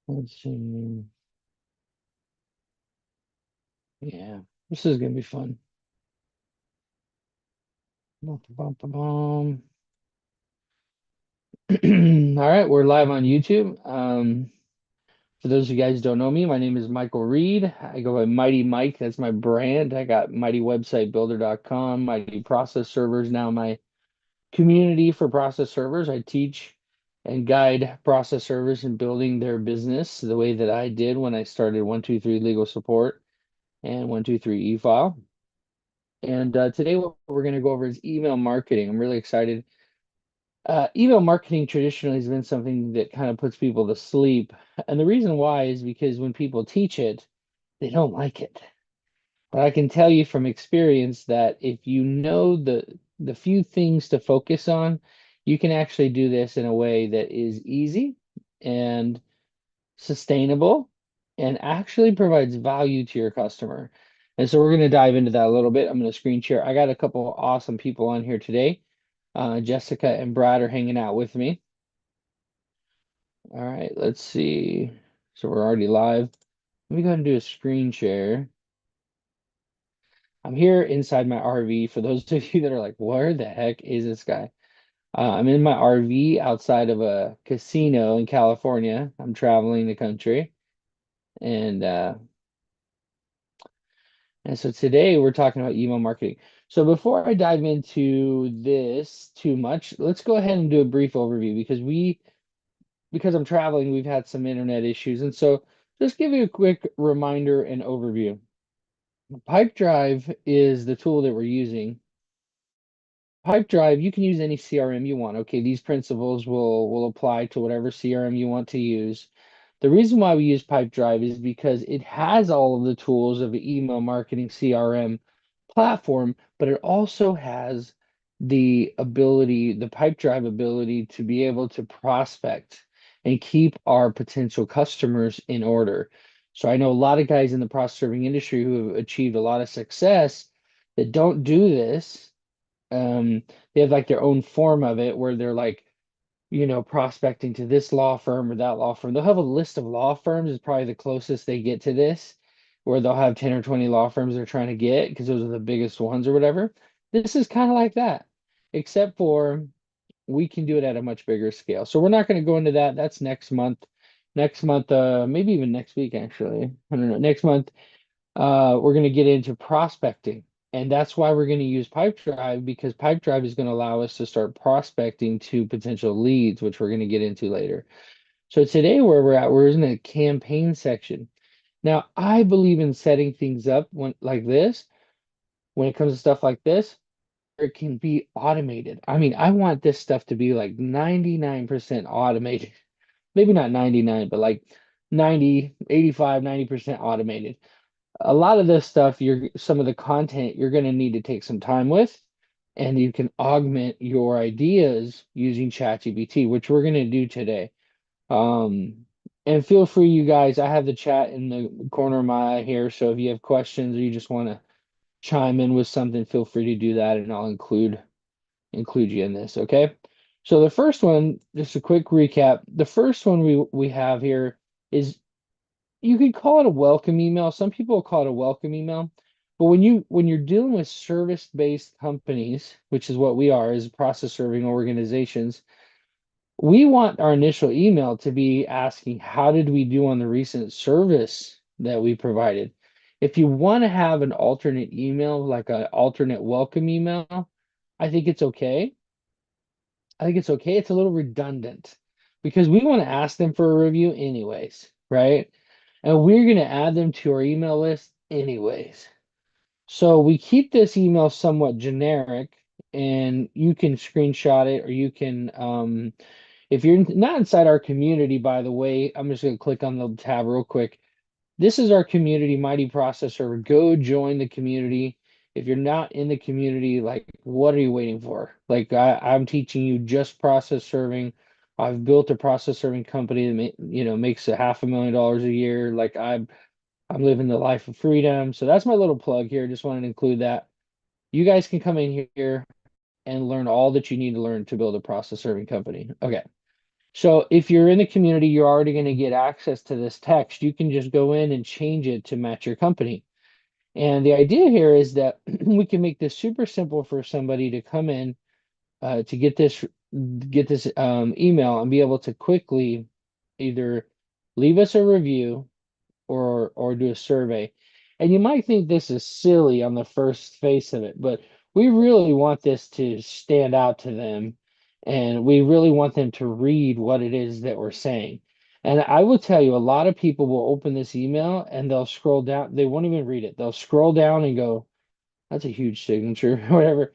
Let's see. Yeah, this is gonna be fun. Bum, bum, bum, bum. All right, we're live on YouTube. For those of you guys who don't know me, my name is Michael Reed. I go by Mighty Mike. That's my brand. I got mightywebsitebuilder.com, Mighty Process Servers, now my community for process servers. I teach and guide process servers in building their business the way that I did when I started 123 Legal Support and 123 eFile. And today, what we're going to go over is email marketing. I'm really excited. Email marketing traditionally has been something that kind of puts people to sleep. And the reason why is because when people teach it, they don't like it. But I can tell you from experience that if you know the few things to focus on, you can actually do this in a way that is easy and sustainable and actually provides value to your customer. And so we're going to dive into that a little bit. I'm going to screen share. I got a couple awesome people on here today. Jessica and Brad are hanging out with me. All right, let's see. So we're already live. Let me go ahead and do a screen share. I'm here inside my RV. For those of you that are like, where the heck is this guy? I'm in my RV outside of a casino in California. I'm traveling the country. And so today we're talking about email marketing. So before I dive into this too much, let's go ahead and do a brief overview because I'm traveling, we've had some internet issues. And so just give you a quick reminder and overview. Pipedrive is the tool that we're using. Pipedrive, you can use any CRM you want. Okay, these principles will apply to whatever CRM you want to use. The reason why we use Pipedrive is because it has all of the tools of an email marketing CRM platform, but it also has the Pipedrive ability to be able to prospect and keep our potential customers in order. So I know a lot of guys in the process serving industry who have achieved a lot of success that don't do this. They have like their own form of it where they're like, prospecting to this law firm or that law firm. They'll have a list of law firms is probably the closest they get to this, where they'll have 10 or 20 law firms they're trying to get because those are the biggest ones or whatever. This is kind of like that, except for we can do it at a much bigger scale. So we're not going to go into that. That's next month. Next month, maybe even next week, actually. I don't know. Next month, we're going to get into prospecting. And that's why we're going to use Pipedrive because Pipedrive is going to allow us to start prospecting to potential leads, which we're going to get into later. So today where we're at, we're in the campaign section. Now, I believe in setting things up like this, when it comes to stuff like this, it can be automated. I mean, I want this stuff to be like 99% automated. Maybe not 99, but like 90, 85, 90% automated. A lot of this stuff, some of the content you're going to need to take some time with, and you can augment your ideas using ChatGPT, which we're going to do today. And feel free, you guys. I have the chat in the corner of my eye here, so if you have questions or you just want to chime in with something, feel free to do that, and I'll include you in this. Okay. So the first one, just a quick recap. The first one we have here is you could call it a welcome email. Some people call it a welcome email. But when you're dealing with service-based companies, which is what we are as process serving organizations, we want our initial email to be asking, how did we do on the recent service that we provided? If you want to have an alternate email, like an alternate welcome email, I think it's okay. I think it's okay. It's a little redundant because we want to ask them for a review anyways, right? And we're going to add them to our email list anyways. So we keep this email somewhat generic, and you can screenshot it or you can, if you're not inside our community, by the way, I'm just going to click on the tab real quick. This is our community, Mighty Process Server. Go join the community. If you're not in the community, like, what are you waiting for? Like, I'm teaching you just process serving. I've built a process serving company that makes a $500,000 a year. Like, I'm living the life of freedom. So that's my little plug here. Just wanted to include that. You guys can come in here and learn all that you need to learn to build a process serving company. Okay. So if you're in the community, you're already going to get access to this text. You can just go in and change it to match your company. And the idea here is that we can make this super simple for somebody to come in to get this email and be able to quickly either leave us a review or do a survey. And you might think this is silly on the first face of it, but we really want this to stand out to them, and we really want them to read what it is that we're saying. And I will tell you, a lot of people will open this email and they'll scroll down. They won't even read it. They'll scroll down and go, "That's a huge signature," or whatever,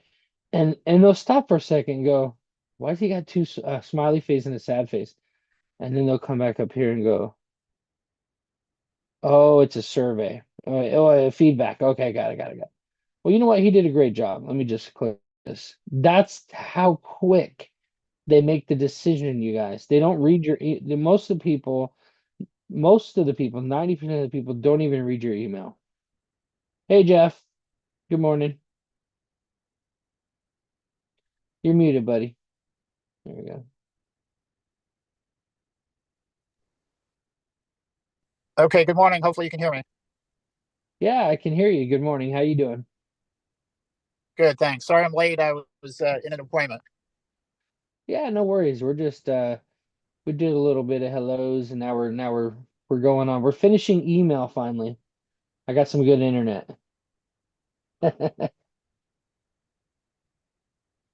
and they'll stop for a second and go, "Why's he got two smiley face and a sad face?" And then they'll come back up here and go, "Oh, it's a survey. Feedback. Okay, got it. Well, you know what? He did a great job. Let me just click this." That's how quick they make the decision, you guys. They don't read most of the people, 90% of the people don't even read your email. Hey, Jeff. Good morning. You're muted, buddy. There we go. Okay, good morning. Hopefully you can hear me. Yeah, I can hear you. Good morning. How you doing? Good, thanks. Sorry I'm late. I was in an appointment. Yeah, no worries. We're just we did a little bit of hellos, and now we're going on. We're finishing email finally. I got some good internet.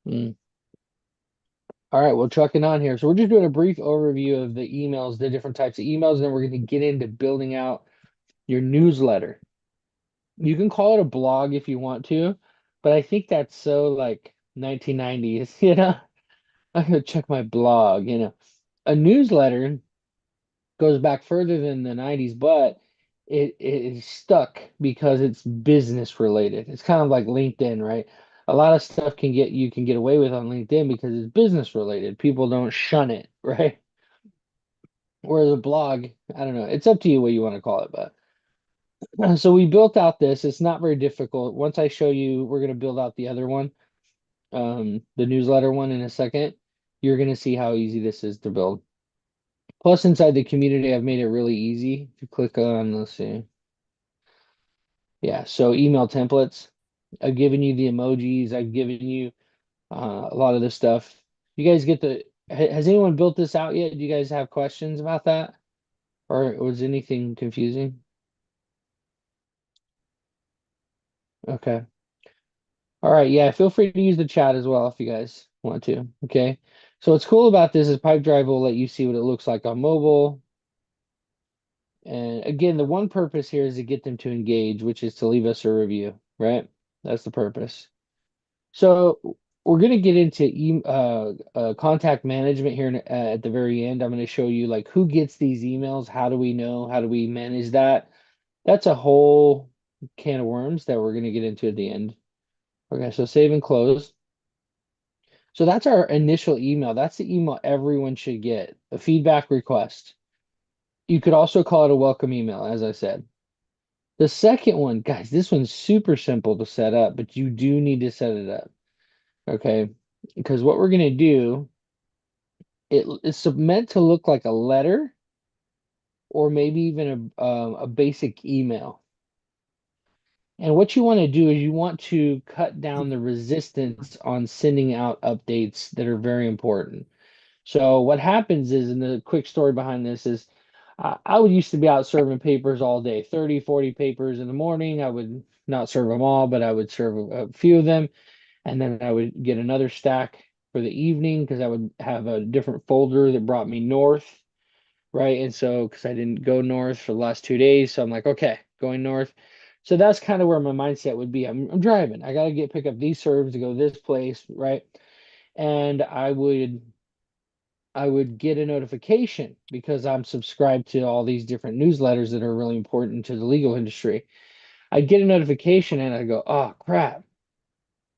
Mm. All right, well, trucking on here. So we're just doing a brief overview of the emails, the different types of emails, and then we're going to get into building out your newsletter. You can call it a blog if you want to, but I think that's so like 1990s, you know? I'm gonna check my blog, you know. A newsletter goes back further than the 90s, but it is stuck because it's business related. It's kind of like LinkedIn, right? A lot of stuff you can get away with on LinkedIn because it's business related. People don't shun it, right? Whereas a blog, I don't know. It's up to you what you want to call it, but so we built out this. It's not very difficult. Once I show you, we're going to build out the other one, the newsletter one in a second. You're going to see how easy this is to build. Plus, inside the community, I've made it really easy. If you click on, let's see. Yeah, so email templates. I've given you the emojis. I've given you a lot of this stuff. You guys get has anyone built this out yet? Do you guys have questions about that? Or was anything confusing? Okay. All right. Yeah, feel free to use the chat as well if you guys want to. Okay. So what's cool about this is Pipedrive will let you see what it looks like on mobile. And again, the one purpose here is to get them to engage, which is to leave us a review, right? That's the purpose. So we're going to get into contact management here at the very end. I'm going to show you like who gets these emails, how do we know, how do we manage that? That's a whole can of worms that we're going to get into at the end. Okay, so save and close. So that's our initial email. That's the email everyone should get, a feedback request. You could also call it a welcome email, as I said. The second one, guys, this one's super simple to set up, but you do need to set it up. Okay, because what we're going to do, it's meant to look like a letter or maybe even a basic email. And what you want to do is you want to cut down the resistance on sending out updates that are very important. So what happens is, and the quick story behind this is, I would used to be out serving papers all day, 30, 40 papers in the morning. I would not serve them all, but I would serve a few of them. And then I would get another stack for the evening because I would have a different folder that brought me north, right? And so, because I didn't go north for the last 2 days, so I'm like, okay, going north. So that's kind of where my mindset would be. I'm driving. I got to pick up these serves to go this place, right? And I would get a notification because I'm subscribed to all these different newsletters that are really important to the legal industry. I'd get a notification and I go, oh crap.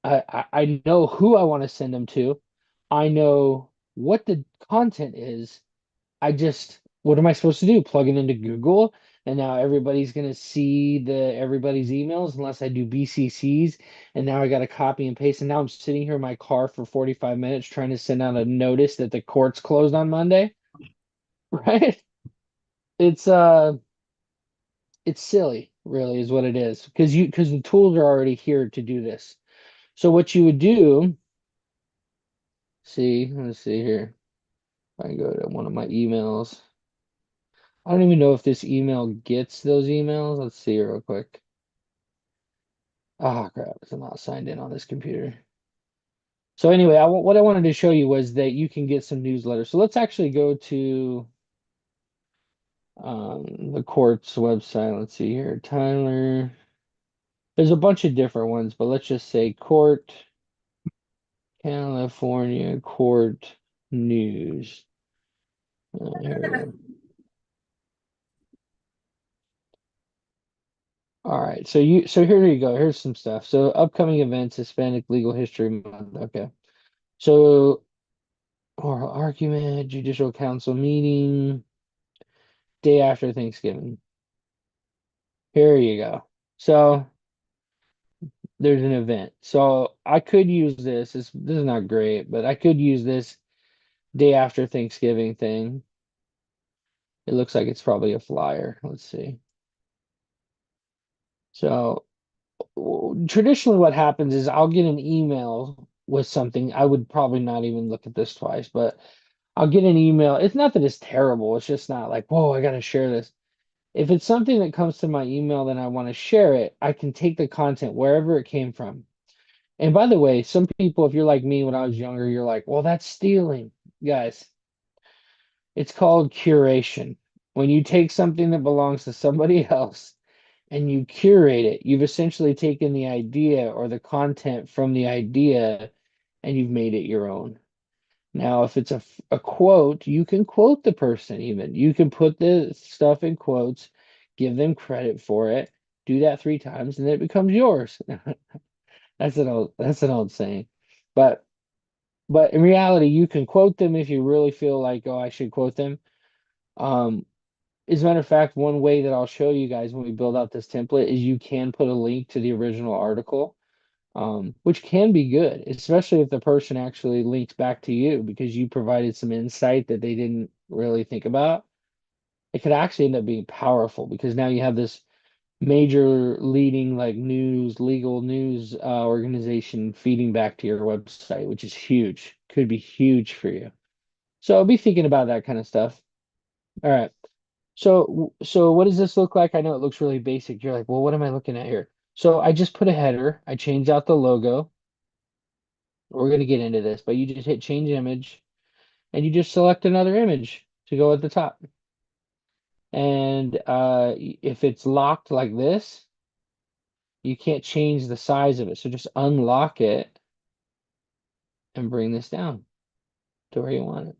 I know who I want to send them to. I know what the content is. What am I supposed to do? Plug it into Google? and now everybody's gonna see everybody's emails unless I do BCCs, and now I got to copy and paste, and now I'm sitting here in my car for 45 minutes trying to send out a notice that the court's closed on Monday, right? It's it's silly, really, is what it is, because the tools are already here to do this. So what you would do, see, let's see here. If I go to one of my emails. I don't even know if this email gets those emails. Let's see real quick. Oh crap, it's not signed in on this computer. So anyway, what I wanted to show you was that you can get some newsletters. So let's actually go to the court's website. Let's see here, Tyler. There's a bunch of different ones, but let's just say court, California court news. Here we go. All right, so here you go. Here's some stuff. So upcoming events, Hispanic Legal History Month. Okay. So oral argument, judicial council meeting, day after Thanksgiving. Here you go. So there's an event. So I could use this. This is not great, but I could use this day after Thanksgiving thing. It looks like it's probably a flyer. Let's see. So traditionally what happens is I'll get an email with something. I would probably not even look at this twice, but I'll get an email. It's not that it's terrible. It's just not like, whoa, I got to share this. If it's something that comes to my email, then I want to share it. I can take the content wherever it came from. And by the way, some people, if you're like me when I was younger, you're like, well, that's stealing. Guys, it's called curation. When you take something that belongs to somebody else and you curate it, you've essentially taken the idea or the content from the idea and you've made it your own. Now, if it's a quote, you can quote the person even. You can put the stuff in quotes, give them credit for it, do that 3 times, and then it becomes yours. That's an old saying. But but in reality, you can quote them if you really feel like, oh, I should quote them. Um, as a matter of fact, one way that I'll show you guys when we build out this template is you can put a link to the original article, which can be good, especially if the person actually links back to you because you provided some insight that they didn't really think about. It could actually end up being powerful because now you have this major leading like legal news organization feeding back to your website, which is huge. Could be huge for you. So be thinking about that kind of stuff. All right. So what does this look like? I know it looks really basic. You're like, well, what am I looking at here? So I just put a header. I changed out the logo. We're going to get into this, but you just hit change image and you just select another image to go at the top. And if it's locked like this, you can't change the size of it. So just unlock it and bring this down to where you want it.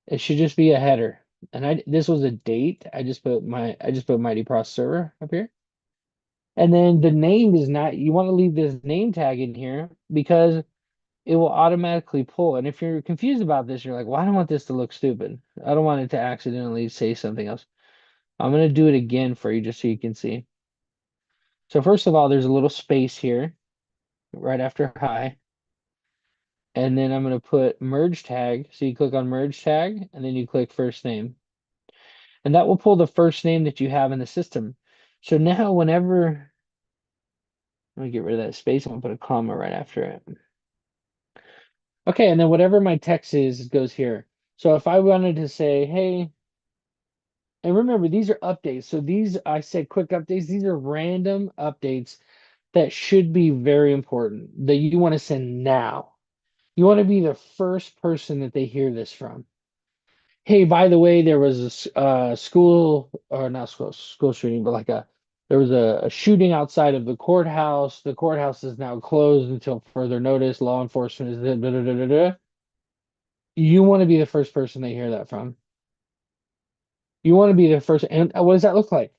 It should just be a header. And this was a date. I just put Mighty Pross server up here. And then the name is not, you want to leave this name tag in here because it will automatically pull. And if you're confused about this, you're like, well, I don't want this to look stupid. I don't want it to accidentally say something else. I'm going to do it again for you just so you can see. So first of all, there's a little space here right after hi. And then I'm going to put merge tag. So you click on merge tag and then you click first name. And that will pull the first name that you have in the system. So now whenever, let me get rid of that space. I'm going to put a comma right after it. Okay, and then whatever my text is goes here. So if I wanted to say, hey, and remember, these are updates. So these, I said quick updates. These are random updates that should be very important that you want to send now. You want to be the first person that they hear this from. Hey, by the way, there was a school, or not school shooting, but there was a shooting outside of the courthouse. The courthouse is now closed until further notice. Law enforcement is da, da, da, da, da. You want to be the first person they hear that from. You want to be the first. And what does that look like?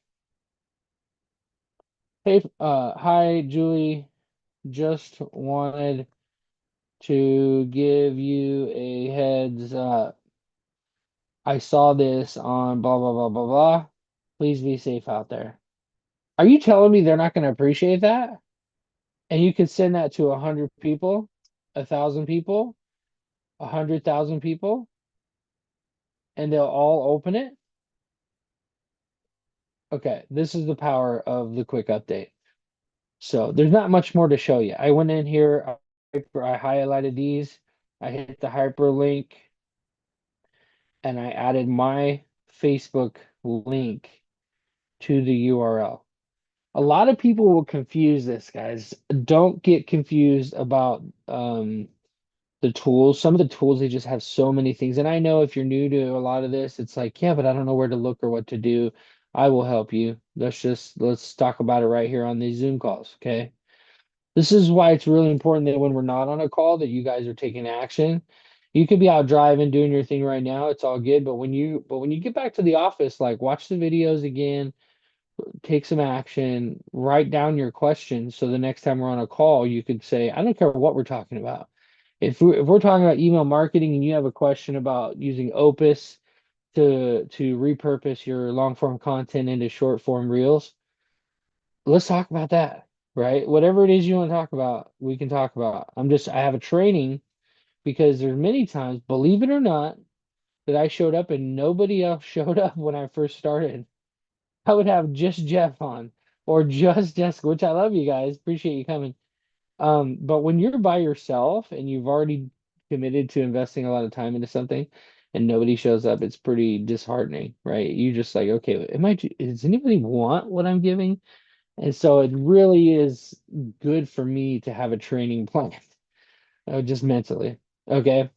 Hey, hi, Julie. Just wanted to give you a heads up. I saw this on blah, blah, blah, blah, blah. Please be safe out there. Are you telling me they're not going to appreciate that? And you could send that to 100 people, 1,000 people, 100,000 people, and they'll all open it? Okay, this is the power of the quick update. So there's not much more to show you. I went in here, I highlighted these, I hit the hyperlink, and I added my Facebook link to the URL. A lot of people will confuse this, guys. Don't get confused about the tools. Some of the tools, they just have so many things. And I know if you're new to a lot of this, it's like, yeah, but I don't know where to look or what to do. I will help you. Let's talk about it right here on these Zoom calls, okay? This is why it's really important that when we're not on a call, that you guys are taking action. You could be out driving, doing your thing right now. It's all good. But when you get back to the office, like watch the videos again, take some action, write down your questions. So the next time we're on a call, you could say, I don't care what we're talking about. If we're talking about email marketing and you have a question about using Opus to repurpose your long form content into short form reels, let's talk about that, right? Whatever it is you want to talk about, we can talk about. I have a training because there's many times, believe it or not, that I showed up and nobody else showed up when I first started. I would have just Jeff on or just Jessica, which I love you guys. Appreciate you coming. But when you're by yourself and you've already committed to investing a lot of time into something and nobody shows up, it's pretty disheartening, right? You just like, okay, does anybody want what I'm giving? And so it really is good for me to have a training plan, just mentally. Okay.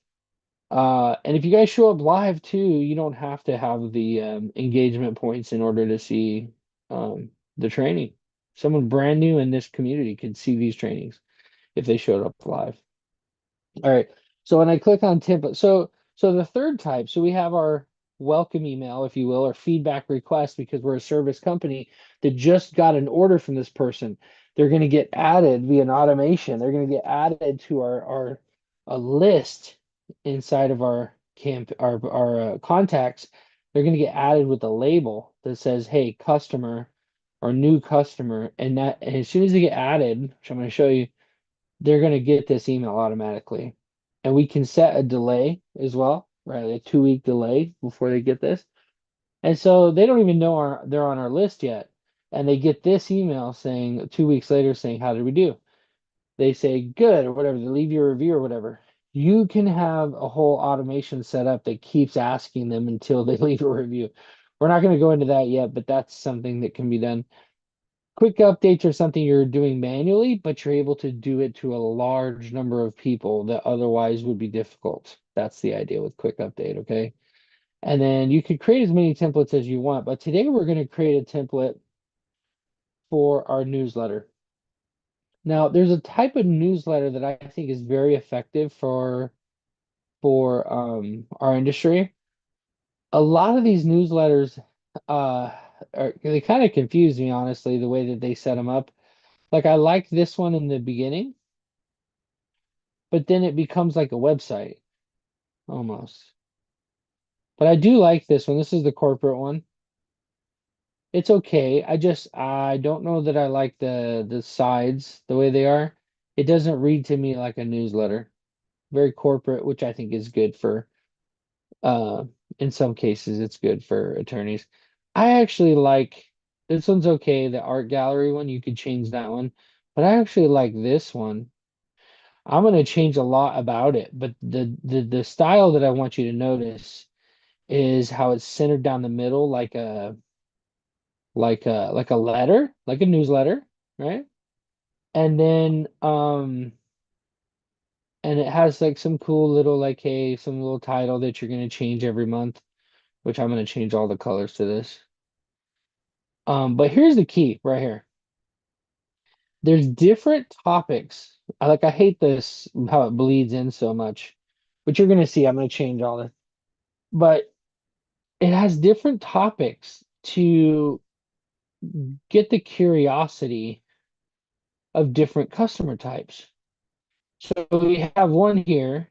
And if you guys show up live too, you don't have to have the engagement points in order to see the training. Someone brand new in this community could see these trainings if they showed up live. All right. So when I click on template, so the third type, so we have our welcome email, if you will, or feedback request, because we're a service company that just got an order from this person. They're going to get added via an automation. They're going to get added to our a list inside of our contacts. They're going to get added with a label that says, "Hey, customer," or "new customer," and as soon as they get added, which I'm going to show you, they're going to get this email automatically. And we can set a delay as well, right? A 2 week delay before they get this. And so they don't even know they're on our list yet. And they get this email saying 2 weeks later saying, how did we do? They say good or whatever, they leave you a review or whatever. You can have a whole automation set up that keeps asking them until they leave a review. We're not going to go into that yet, but that's something that can be done. Quick updates are something you're doing manually, but you're able to do it to a large number of people that otherwise would be difficult. That's the idea with quick update, okay? And then you could create as many templates as you want, but today we're going to create a template for our newsletter. Now, there's a type of newsletter that I think is very effective for our industry. A lot of these newsletters they kind of confuse me, honestly, the way that they set them up. Like I like this one in the beginning, but then it becomes like a website almost. But I do like this one. This is the corporate one. It's okay. I don't know that I like the sides the way they are. It doesn't read to me like a newsletter. Very corporate, which I think is good for uh in some cases it's good for attorneys. I actually like this one's okay. The art gallery one, you could change that one. But I actually like this one. I'm going to change a lot about it, but the style that I want you to notice is how it's centered down the middle like a letter, like a newsletter, right? And then and it has like some cool little like hey, some little title that you're going to change every month, which I'm going to change all the colors to this. But here's the key right here. There's different topics. I hate this how it bleeds in so much, but you're going to see I'm going to change all this. But it has different topics to get the curiosity of different customer types. So we have one here,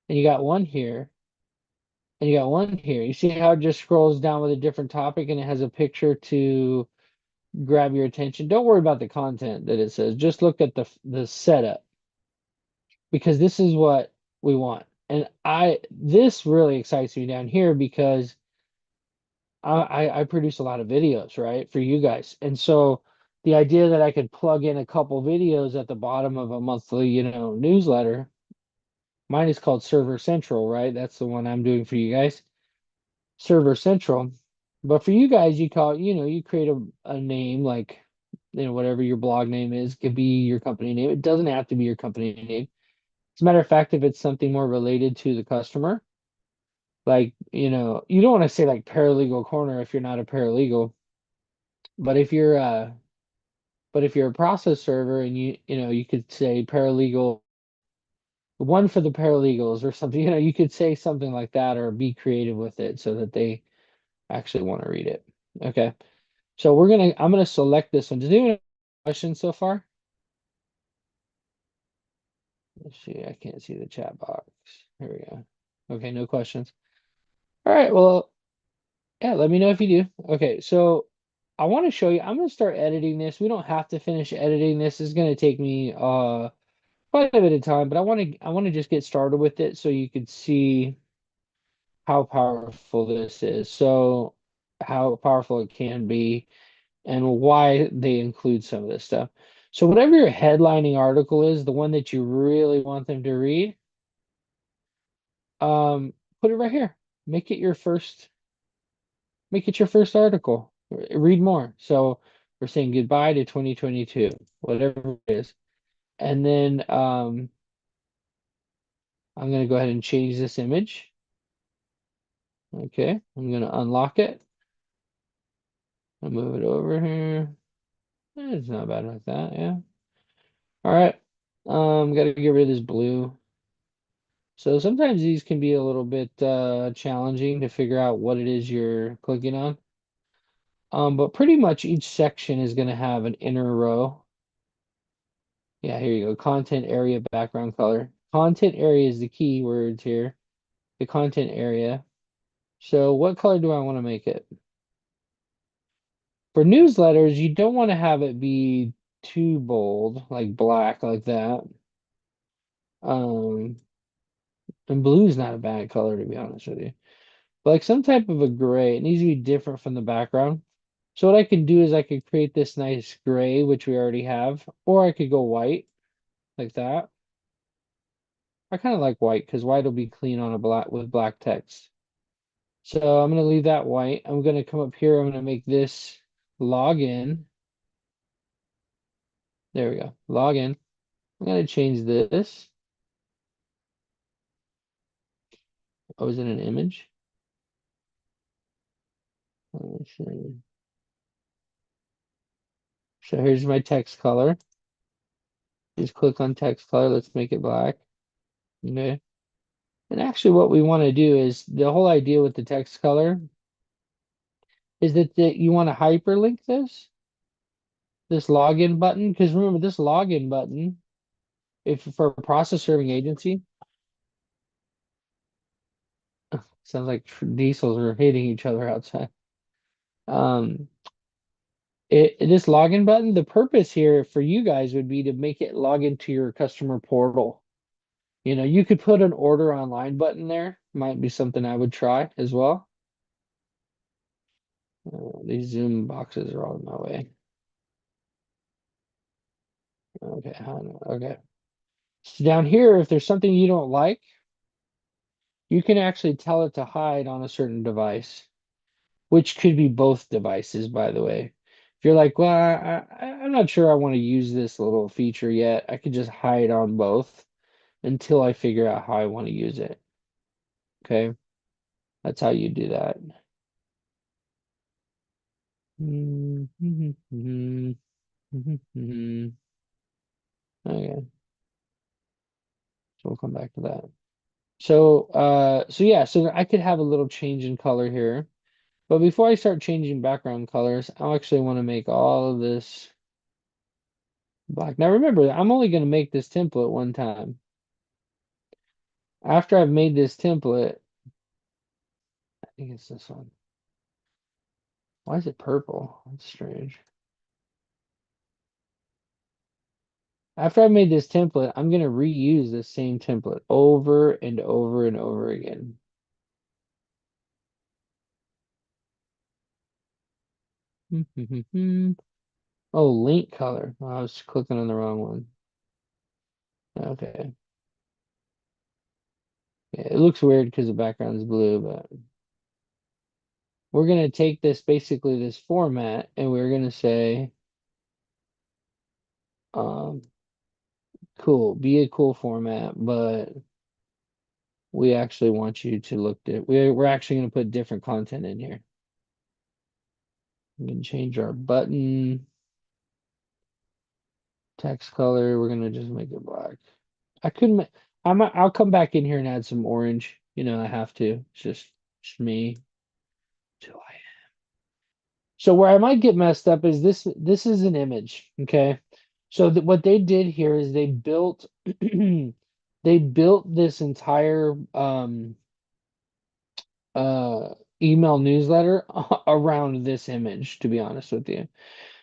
and you got one here, And you got one here. You see how it just scrolls down with a different topic and it has a picture to grab your attention. Don't worry about the content that it says. Just look at the setup because this is what we want. And this really excites me down here because I produce a lot of videos, right, for you guys. And so the idea that I could plug in a couple videos at the bottom of a monthly, newsletter, mine is called Server Central, right? That's the one I'm doing for you guys, Server Central. But for you guys, you call it, you create a name like, whatever your blog name is, could be your company name. It doesn't have to be your company name. As a matter of fact, if it's something more related to the customer, like, you don't want to say like paralegal corner if you're not a paralegal. But if you're a process server and you could say paralegal, one for the paralegals or something, you could say something like that or be creative with it so that they actually want to read it. Okay. So I'm gonna select this one. Does anyone have questions so far? Let's see, I can't see the chat box. Here we go. Okay, no questions. All right, well, yeah, let me know if you do. Okay, so I want to show you, I'm gonna start editing this. We don't have to finish editing this. It's gonna take me quite a bit of time, but I want to just get started with it so you could see how powerful this is. So how powerful it can be and why they include some of this stuff. So whatever your headlining article is, the one that you really want them to read, put it right here. Make it your first, make it your first article. Read more. So we're saying goodbye to 2022, whatever it is. And then I'm going to go ahead and change this image. Okay, I'm going to unlock it. I'll move it over here. It's not bad like that, yeah. All right. Gotta get rid of this blue. So sometimes these can be a little bit challenging to figure out what it is you're clicking on. But pretty much each section is gonna have an inner row. Yeah, here you go. Content area, background color. Content area is the key words here. The content area. So what color do I want to make it? For newsletters, you don't want to have it be too bold, like black like that. Um, and blue is not a bad color to be honest with you. But like some type of a gray, it needs to be different from the background. So what I can do is I could create this nice gray, which we already have, or I could go white like that. I kind of like white because white will be clean on a black with black text. So I'm gonna leave that white. I'm gonna come up here. I'm gonna make this login. There we go. Login. I'm gonna change this. Oh, is it an image? Let's see. So here's my text color. Just click on text color. Let's make it black. Okay. And actually what we want to do is the whole idea with the text color is that you want to hyperlink this login button. Because remember this login button, if for a process serving agency, sounds like diesels are hitting each other outside. Um, this login button, the purpose here for you guys would be to make it log into your customer portal. You could put an order online button there. Might be something I would try as well. These Zoom boxes are all in my way. Okay, okay. So down here, if there's something you don't like, you can actually tell it to hide on a certain device, which could be both devices, by the way. If you're like, well, I'm not sure I want to use this little feature yet, I could just hide on both until I figure out how I want to use it. Okay, that's how you do that. Okay, so we'll come back to that. So yeah, so I could have a little change in color here. But before I start changing background colors, I actually want to make all of this black. Now remember, I'm only going to make this template one time. After I've made this template, think it's this one. Why is it purple? That's strange. After I made this template, I'm going to reuse this same template over and over and over again. Oh, link color. Oh, I was clicking on the wrong one. Okay. Yeah, it looks weird because the background is blue, but we're going to take this, basically this format, and we're going to say, um, cool, be a cool format, but we actually want you to look at, we're actually going to put different content in here. We can change our button text color. We're going to just make it black. I couldn't, I'll come back in here and add some orange. You know, I have to. It's just me. So so where I might get messed up is this is an image, okay? So what they did here is they built they built this entire uh email newsletter around this image, to be honest with you.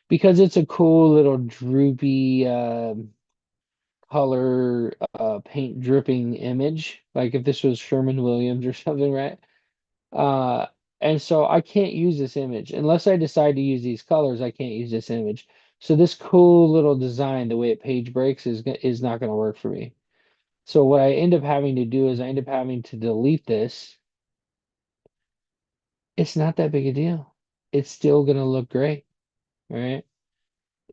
Because it's a cool little droopy color paint dripping image. Like if this was Sherman Williams or something, right? Uh, and so I can't use this image unless I decide to use these colors. I can't use this image. So this cool little design, the way it page breaks, is not going to work for me. So what I end up having to do is I end up having to delete this. It's not that big a deal. It's still going to look great, right?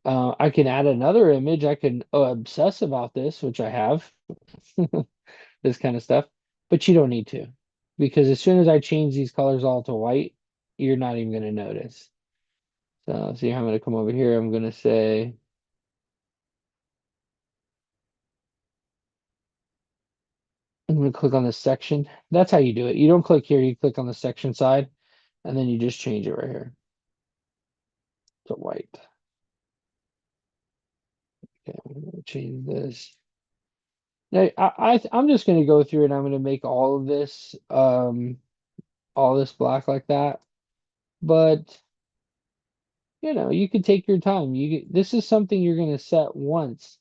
I can add another image. I can obsess about this, which I have, this kind of stuff, but you don't need to because as soon as I change these colors all to white, you're not even going to notice. So see how I'm going to come over here. I'm going to say, I'm going to click on this section. That's how you do it. You don't click here, you click on the section side, and then you just change it right here to white. Okay, I'm going to change this. Now, I'm just going to go through and I'm going to make all this black like that. But you know, you can take your time. This is something you're going to set once,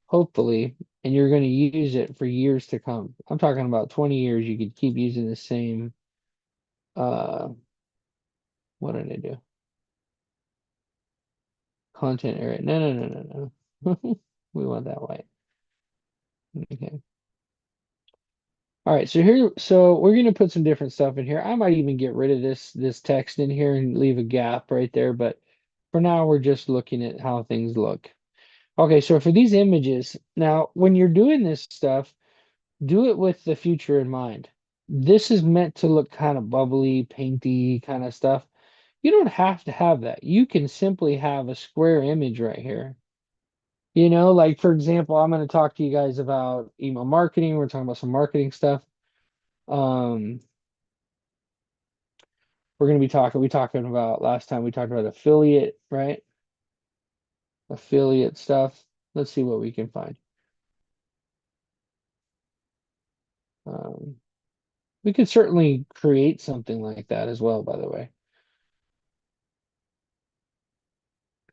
hopefully, and you're going to use it for years to come. I'm talking about 20 years. You could keep using the same. Uh, what did I do? Content area. No, no, no, no, no. We want that white. Okay. All right. So we're going to put some different stuff in here. I might even get rid of this text in here and leave a gap right there. But for now, we're just looking at how things look. Okay. So for these images, now when you're doing this stuff, do it with the future in mind. This is meant to look kind of bubbly, painty kind of stuff. You don't have to have that. You can simply have a square image right here. You know, like for example, I'm going to talk to you guys about email marketing. We're talking about some marketing stuff. Um, we're going to be talking about last time we talked about affiliate, right? Affiliate stuff. Let's see what we can find. Um, we could certainly create something like that as well, by the way.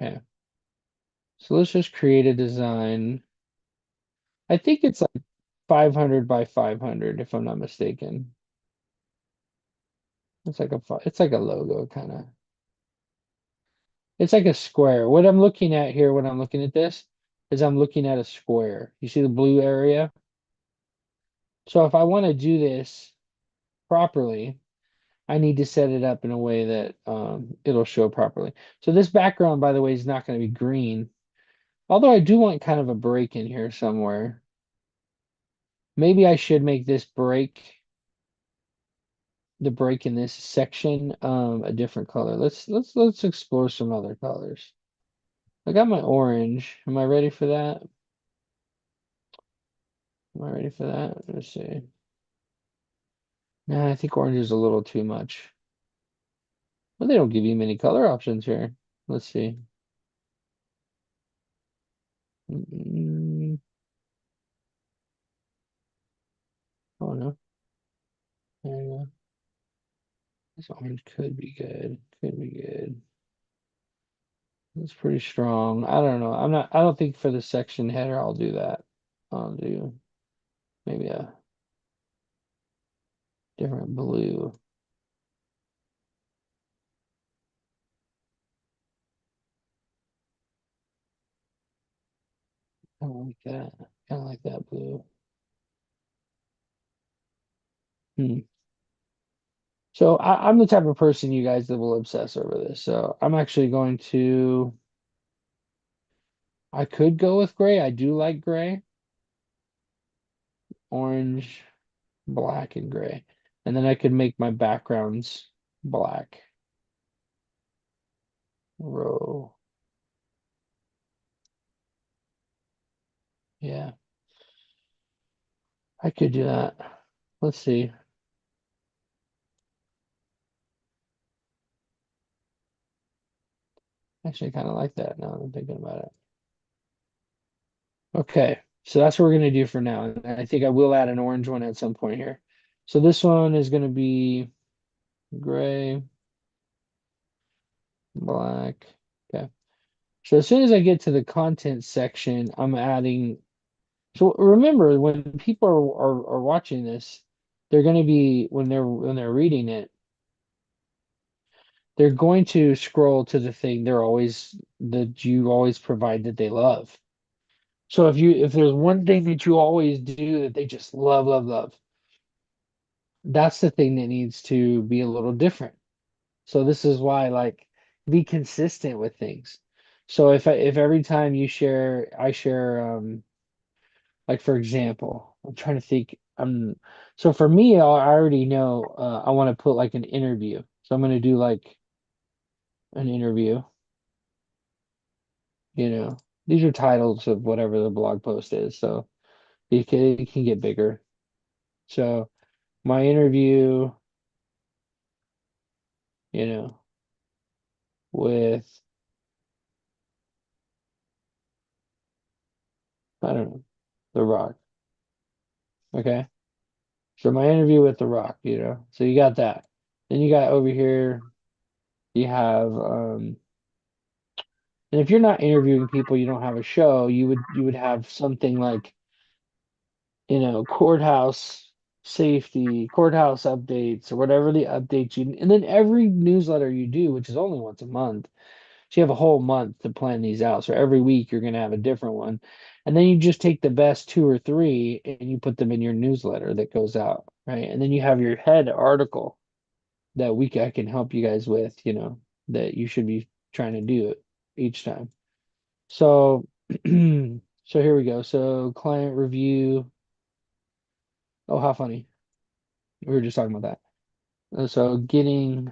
Okay. So let's just create a design. I think it's like 500 by 500, if I'm not mistaken. It's like a logo kind of. It's like a square. What I'm looking at here, when I'm looking at this, is I'm looking at a square. You see the blue area? So if I want to do this properly, I need to set it up in a way that it'll show properly. So this background, by the way, is not going to be green. Although I do want kind of a break in here somewhere. Maybe I should make this break, the break in this section, a different color. Let's explore some other colors. I got my orange. Am I ready for that? Am I ready for that? Let's see. Nah, I think orange is a little too much. Well, they don't give you many color options here. Let's see. Mm, oh no. There you go. This orange could be good. Could be good. It's pretty strong. I don't know. I don't think for the section header I'll do that. I'll do maybe a different blue. I don't like that. Kind of like that blue. Hmm. So I'm the type of person, you guys, that will obsess over this. So I'm actually going to, I could go with gray. I do like gray, orange, black, and gray. And then I could make my backgrounds black. Row. Yeah, I could do that. Let's see. Actually, I kind of like that now that I'm thinking about it. Okay, so that's what we're gonna do for now. And I think I will add an orange one at some point here. So this one is gonna be gray, black. Okay. So as soon as I get to the content section, I'm adding. So remember, when people are watching this, they're gonna be when they're reading it, they're going to scroll to the thing that you always provide that they love. So if there's one thing that you always do that they just love, love, love, that's the thing that needs to be a little different. So this is why, like, be consistent with things. So if every time I share, like for example, I'm trying to think, so for me, I already know, I want to put like an interview. So I'm going to do like an interview, you know, these are titles of whatever the blog post is. So it can get bigger. So my interview, you know, with, I don't know, The Rock. Okay. So my interview with The Rock, so you got that. Then you got over here, you have, and if you're not interviewing people, you don't have a show, you would have something like, courthouse safety, courthouse updates, or whatever the updates and then every newsletter you do, which is only once a month. So you have a whole month to plan these out. So every week you're going to have a different one. And then you just take the best two or three and you put them in your newsletter that goes out, right? And then you have your head article that week I can help you guys with, that you should be trying to do it each time. So so here we go. So client review. Oh, how funny. We were just talking about that. So getting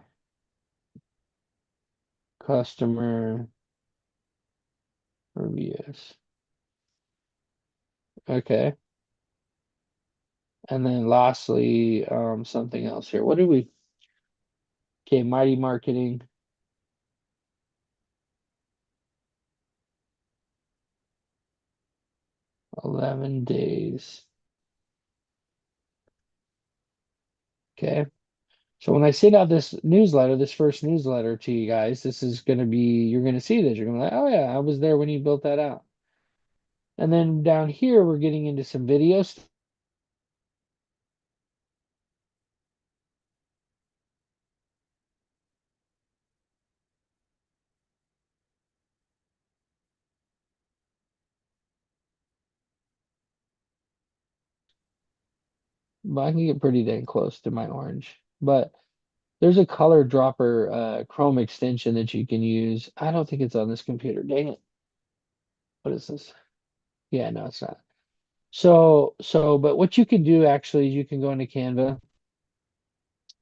customer reviews. Okay. And then lastly, something else here. What did we? Okay, Mighty Marketing. 11 days. Okay. So when I send out this newsletter, this first newsletter to you guys, this is going to be, you're going to see this. You're going to be like, oh yeah, I was there when you built that out. And then down here, we're getting into some videos. But I can get pretty dang close to my orange. But there's a color dropper Chrome extension that you can use. I don't think it's on this computer. Dang it. What is this? Yeah, no, it's not. But what you can do actually is you can go into Canva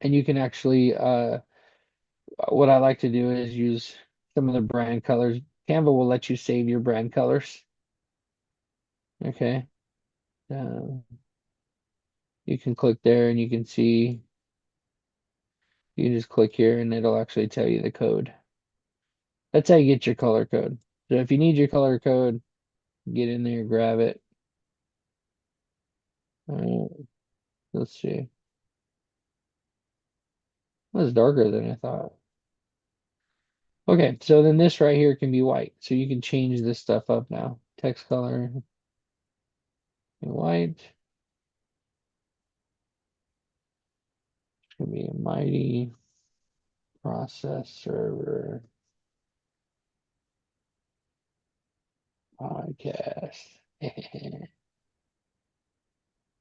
and you can actually, what I like to do is use some of the brand colors. Canva will let you save your brand colors. Okay. Um, you can click there and you can see, you can just click here and it'll actually tell you the code. That's how you get your color code. So if you need your color code, get in there, grab it. Uh, let's see. That's darker than I thought. Okay, so then this right here can be white. So you can change this stuff up now. Text color, white. It's gonna be a mighty process server podcast.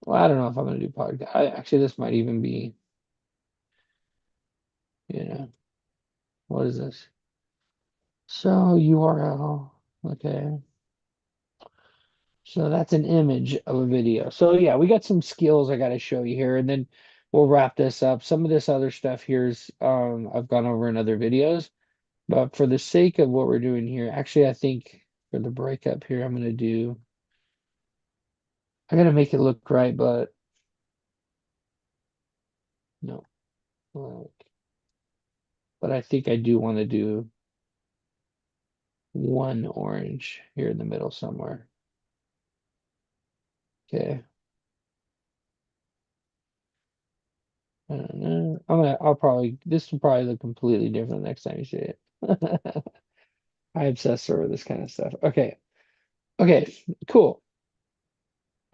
Well, I don't know if I'm gonna do podcast. Actually, this might even be, you know, what is this? So URL. Okay. So that's an image of a video. So yeah, we got some skills I got to show you here, and then we'll wrap this up. Some of this other stuff here's I've gone over in other videos, but for the sake of what we're doing here, actually I think for the breakup here, I gotta make it look right, but no, like, but I think I do want to do one orange here in the middle somewhere. Okay. I don't know. This will probably look completely different next time you see it. I obsess over this kind of stuff. Okay. Okay. Cool.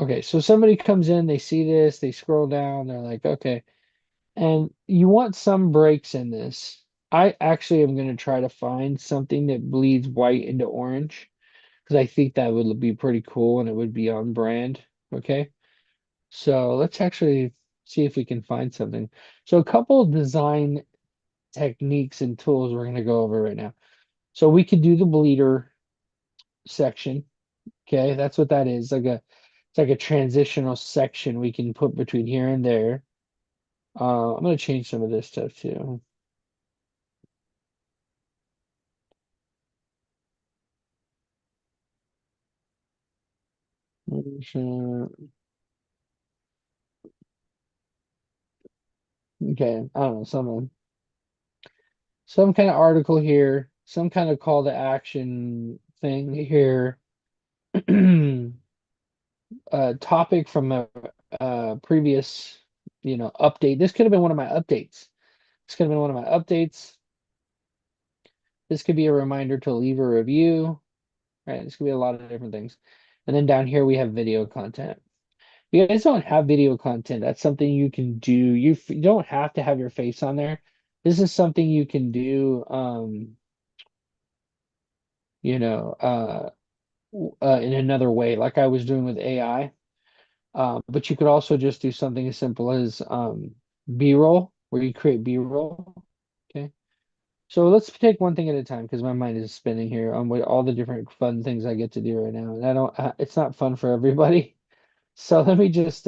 Okay. So somebody comes in, they see this, they scroll down, they're like, okay. And you want some breaks in this. I actually am going to try to find something that bleeds white into orange because I think that would be pretty cool and it would be on brand. Okay. So let's actually see if we can find something. So a couple of design techniques and tools we're going to go over right now. So we could do the bleeder section. Okay, that's what that is. It's like a transitional section we can put between here and there. I'm gonna change some of this stuff too. Okay, I don't know, some kind of article here, some kind of call to action thing here. Topic from a previous, update. This could have been one of my updates. This could have been one of my updates. This could be a reminder to leave a review. Right, this could be a lot of different things. And then down here we have video content. If you guys don't have video content, that's something you can do. You don't have to have your face on there. This is something you can do, you know, in another way, like I was doing with AI. But you could also just do something as simple as B-roll, where you create B-roll. Okay. So let's take one thing at a time because my mind is spinning here on what all the different fun things I get to do right now. And I don't, it's not fun for everybody. So let me just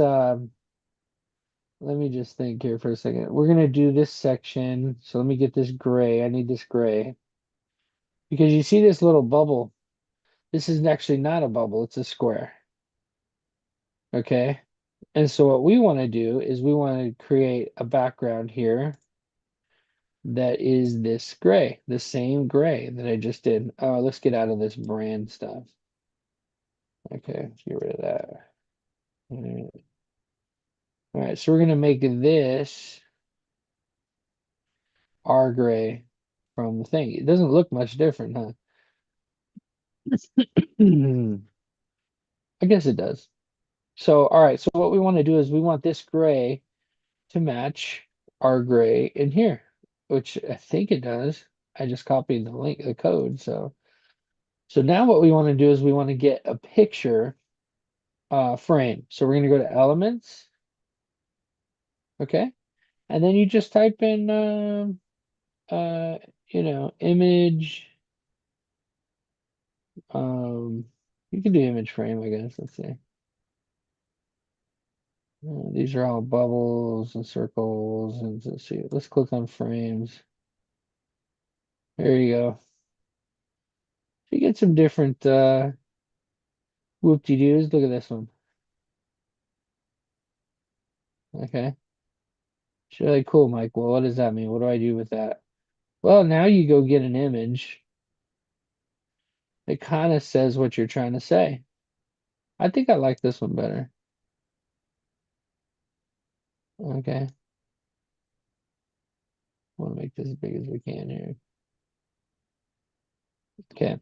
think here for a second. We're gonna do this section. So let me get this gray. I need this gray because you see this little bubble. This is actually not a bubble, it's a square. Okay. And so what we want to do is we want to create a background here that is this gray, the same gray that I just did. Oh, let's get out of this brand stuff. Okay, let's get rid of that. All right, so we're gonna make this R gray from the thing. It doesn't look much different, huh? I guess it does. So, all right, so what we want to do is we want this gray to match our gray in here, which I think it does. I just copied the code. So now what we want to do is we want to get a picture frame. So we're going to go to elements, okay? And then you just type in uh image. Um, you can do image frame, I guess. Let's see. These are all bubbles and circles, and let's see. Let's click on frames. There you go. You get some different whoop-de-doos. Look at this one. Okay. It's really cool, Mike. Well, what does that mean? What do I do with that? Well, now you go get an image. It kind of says what you're trying to say. I think I like this one better. Okay. Want to make this as big as we can here. Okay.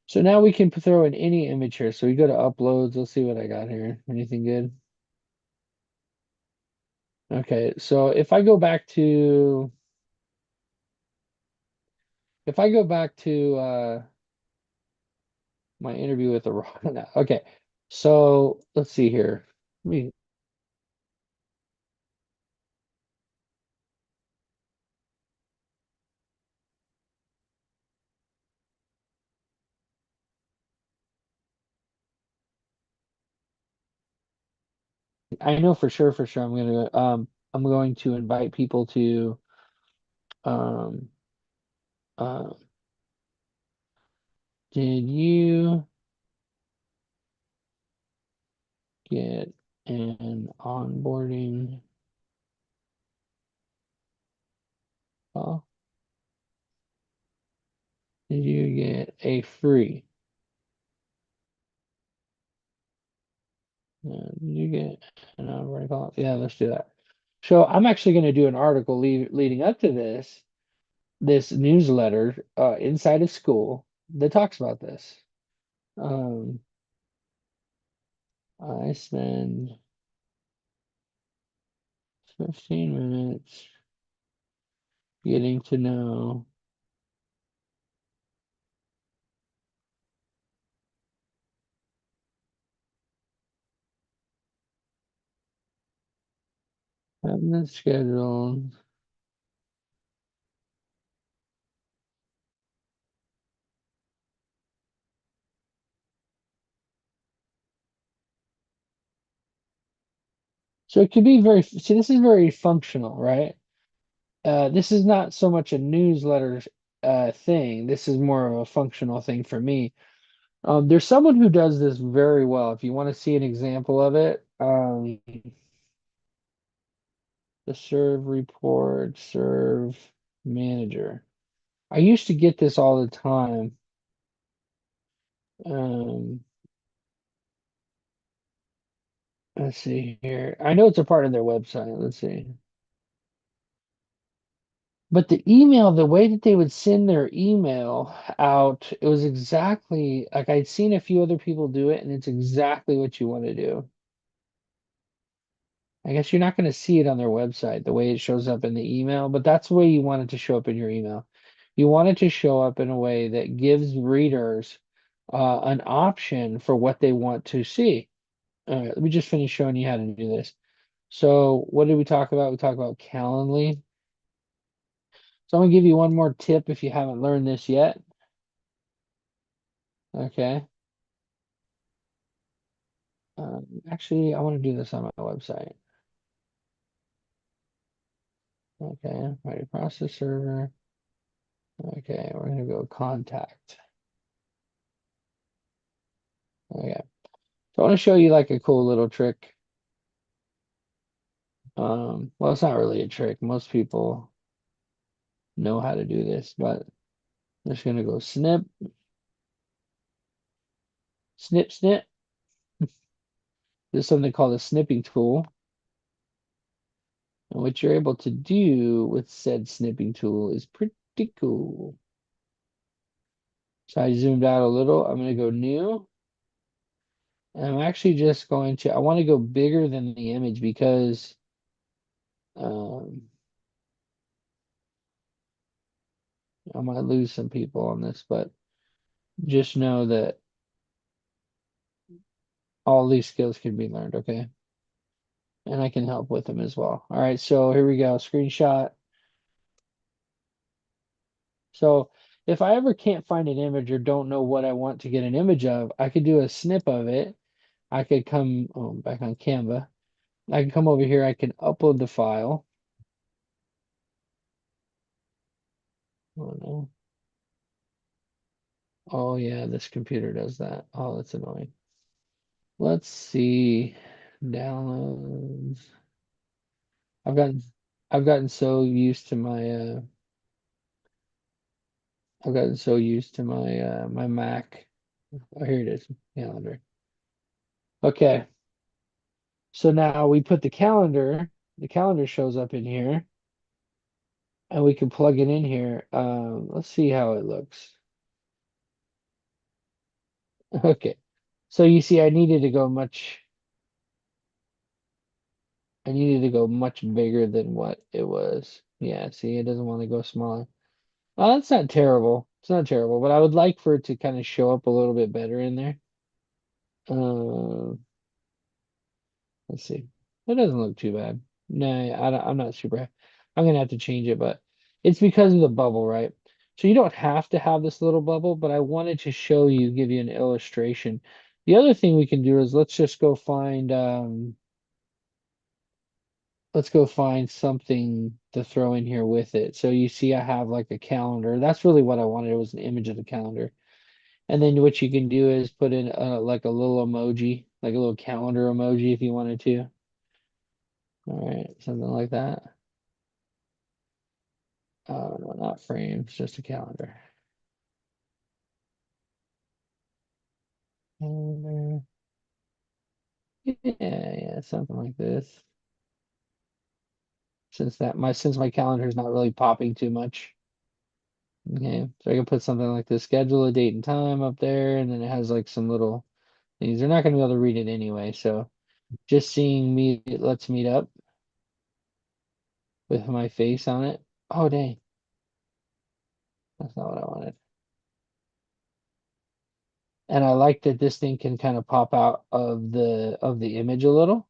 So now we can throw in any image here. So we go to uploads. Let's see what I got here. Anything good? Okay. So if I go back to my interview with the rock. Okay. So let's see here. Me, I know for sure I'm going to invite people to um uh did you get an onboarding call? Did you get a free? Did you get an onboarding call? Yeah, let's do that. So I'm actually going to do an article leading up to this newsletter inside of school that talks about this. Um, I spend 15 minutes getting to know having it scheduled. So it could be see, this is very functional, right? This is not so much a newsletter thing. This is more of a functional thing for me. There's someone who does this very well. If you want to see an example of it, the serve report, serve manager. I used to get this all the time. Um, let's see here. I know it's a part of their website. Let's see. But the email, the way that they would send their email out, it was exactly like I'd seen a few other people do it, and it's exactly what you want to do. I guess you're not going to see it on their website the way it shows up in the email, but that's the way you want it to show up in your email. You want it to show up in a way that gives readers an option for what they want to see. All right, let me just finish showing you how to do this. So, what did we talk about? We talked about Calendly. So, I'm going to give you one more tip if you haven't learned this yet. Okay. Actually, I want to do this on my website. Okay, ready process server. Okay, we're gonna go contact. Okay, so I want to show you like a cool little trick. Well, it's not really a trick. Most people know how to do this, but I'm just gonna go snip, snip, snip. There's something called a snipping tool, and what you're able to do with said snipping tool is pretty cool. So I zoomed out a little. I'm gonna go new. And I'm actually just going to, I want to go bigger than the image because um, I might lose some people on this, but just know that all these skills can be learned, okay? And I can help with them as well. All right, so here we go, screenshot. So if I ever can't find an image or don't know what I want to get an image of, I could do a snip of it. I could come back on Canva. I can come over here, I can upload the file. Oh no. Oh yeah, this computer does that. Oh, that's annoying. Let's see. Downloads. I've gotten I've gotten so used to my I've gotten so used to my Mac. Oh, here it is. Calendar. Okay. So now we put the calendar shows up in here. and we can plug it in here. Let's see how it looks. Okay. So you see, I needed to go much bigger than what it was. Yeah, see, it doesn't want to go smaller. Oh, that's not terrible. It's not terrible, but I would like for it to kind of show up a little bit better in there. Uh, let's see. It doesn't look too bad. No, I'm not super. I'm gonna have to change it, but it's because of the bubble, right? So you don't have to have this little bubble, but I wanted to show you, give you an illustration. The other thing we can do is let's go find something to throw in here with it. So you see I have like a calendar. That's really what I wanted. It was an image of the calendar. And then what you can do is put in like a little emoji, like a little calendar emoji if you wanted to. All right, something like that. Oh, no, not frames, just a calendar. Calendar. Yeah, yeah, something like this. Since my calendar is not really popping too much. Okay, so I can put something like this, schedule a date and time up there, and then it has like some little things. They're not going to be able to read it anyway, so just seeing me, let's meet up with my face on it. Oh, dang, that's not what I wanted. And I like that this thing can kind of pop out of the image a little.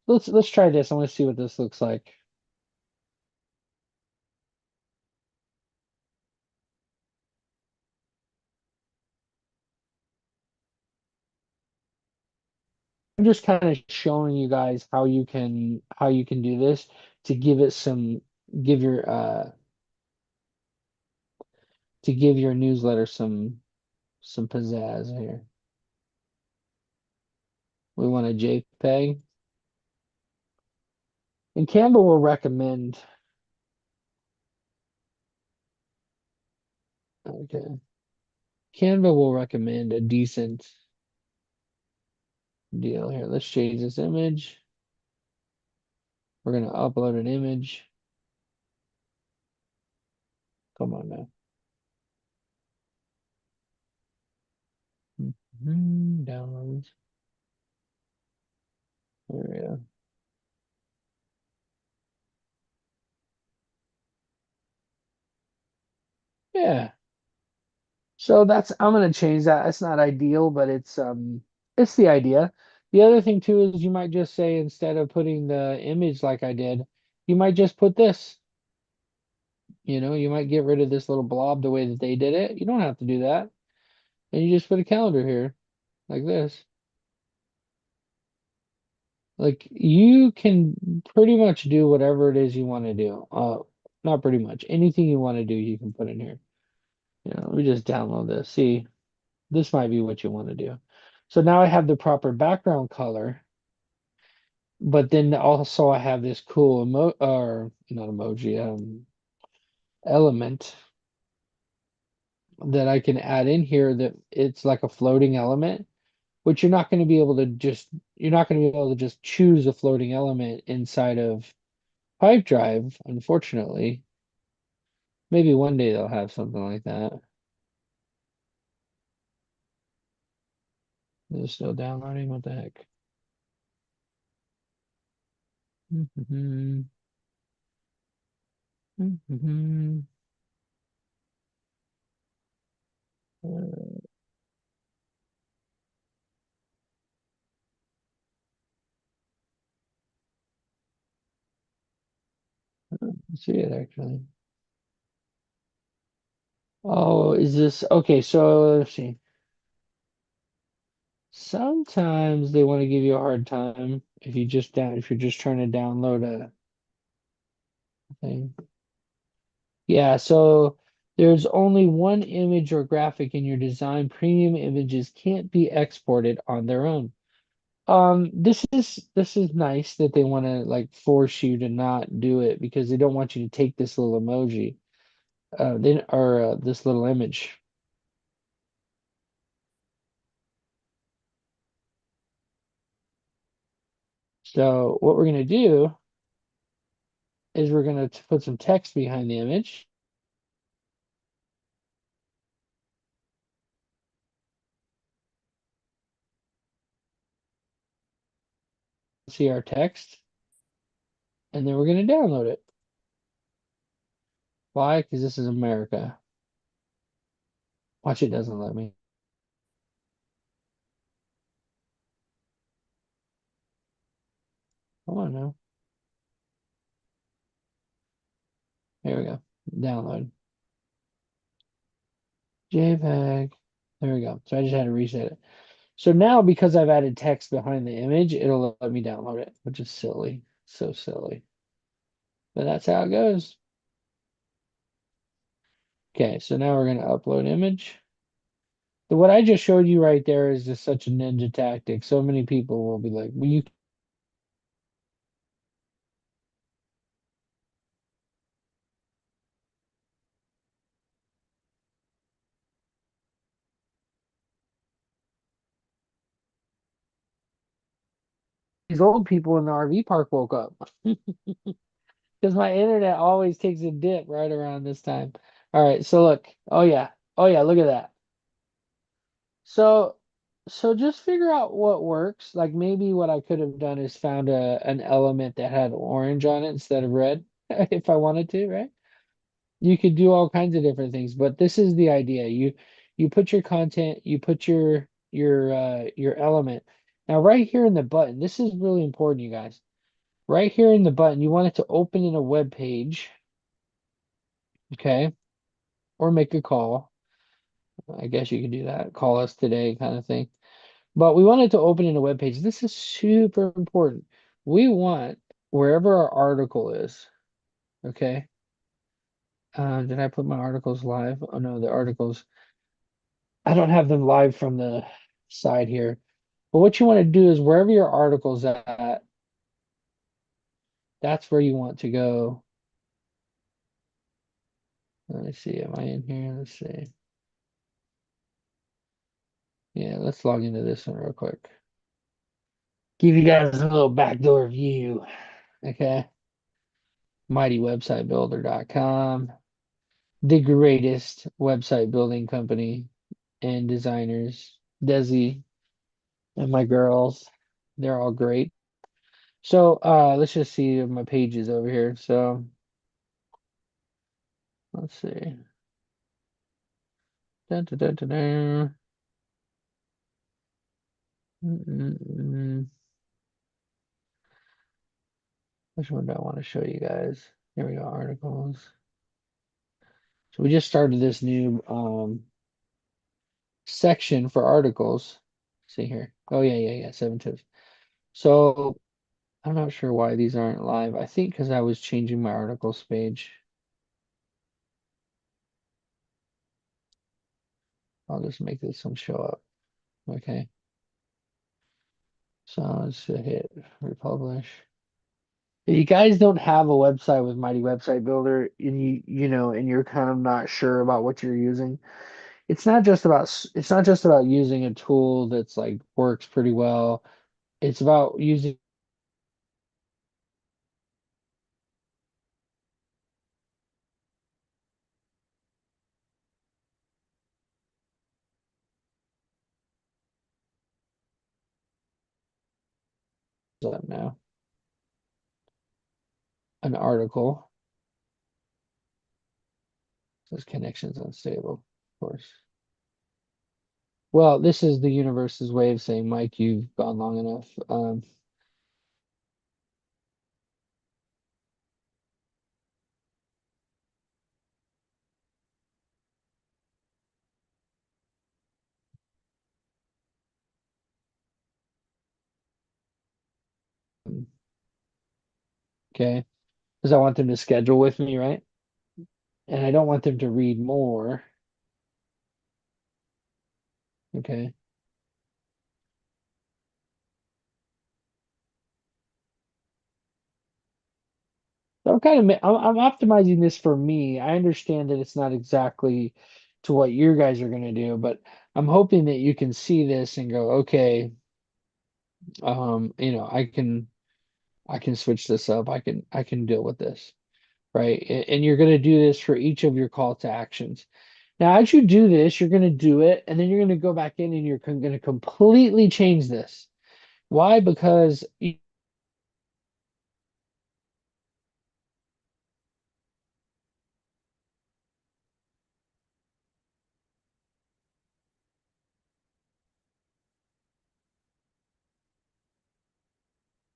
Let's try this. I want to see what this looks like. I'm just kind of showing you guys how you can do this to give your uh give your newsletter some pizzazz here. We want a JPEG, and Canva will recommend. Okay, Canva will recommend a decent deal here. Let's change this image. We're gonna upload an image. Come on now. Downloads. There we go. Yeah. So I'm gonna change that. It's not ideal, but it's the idea. The other thing too is you might just say instead of putting the image like I did, you might just put this. You might get rid of this little blob the way that they did it. You don't have to do that. And you just put a calendar here like this. Like you can pretty much do whatever it is you want to do. Not pretty much. Anything you want to do, you can put in here. Let me just download this. See, this might be what you want to do. So now I have the proper background color, but then also I have this cool or not emoji, element that I can add in here that it's like a floating element, which you're not going to be able to just choose a floating element inside of Pipedrive, unfortunately. Maybe one day they'll have something like that. It's still downloading. What the heck? See it actually. Oh, is this okay? So let's see. Sometimes they want to give you a hard time if you're just trying to download a thing. Yeah, so there's only one image or graphic in your design. Premium images can't be exported on their own. This is nice that they want to like force you to not do it because they don't want you to take this little emoji, then or this little image. So what we're gonna do is we're going to put some text behind the image. See our text, and then we're going to download it. Why? Because this is America. Watch, it doesn't let me. Come on now. Here we go. Download. JPEG. There we go. So I just had to reset it. So now, because I've added text behind the image, it'll let me download it, which is silly. So silly. But that's how it goes. Okay, so now we're going to upload image. What I just showed you right there is just such a ninja tactic. So many people will be like, well, you these old people in the RV park woke up because my internet always takes a dip right around this time. All right, so look. Oh yeah. Oh yeah, look at that. So just figure out what works. Like maybe what I could have done is found an element that had orange on it instead of red if I wanted to, right? You could do all kinds of different things, but this is the idea. You put your content, you put your element. Now right here in the button, this is really important, you guys. Right here in the button, you want it to open in a web page, okay? Or make a call. I guess you can do that. Call us today kind of thing. But we want it to open in a web page. This is super important. We want wherever our article is, okay? Did I put my articles live? Oh no, the articles. I don't have them live from the side here. But what you want to do is wherever your article's at, that's where you want to go. Let me see. Am I in here? Let's see. Yeah, let's log into this one real quick. Give you guys a little backdoor view. Okay. MightyWebsiteBuilder.com. The greatest website building company and designers. Desi and my girls. They're all great. So let's just see my pages over here. So let's see. Dun, dun, dun, dun, dun. Mm-mm-mm. Which one do I want to show you guys? Here we go, articles. So we just started this new section for articles. See here. Oh yeah, 7 tips. So I'm not sure why these aren't live. I think because I was changing my articles page. I'll just make this one show up. Okay. So let's hit republish. If you guys don't have a website with Mighty Website Builder and and you're kind of not sure about what you're using, it's not just about using a tool that's like works pretty well. It's about using now an article. Says connections unstable, of course. Well, this is the universe's way of saying, Mike, you've gone long enough. Okay, because I want them to schedule with me, right? And I don't want them to read more. Okay. So I'm optimizing this for me. I understand that it's not exactly to what you guys are going to do, but I'm hoping that you can see this and go, okay, I can switch this up. I can deal with this. right? And you're going to do this for each of your call to actions. Now, as you do this, you're going to do it, and then you're going to go back in and you're going to completely change this. Why? Because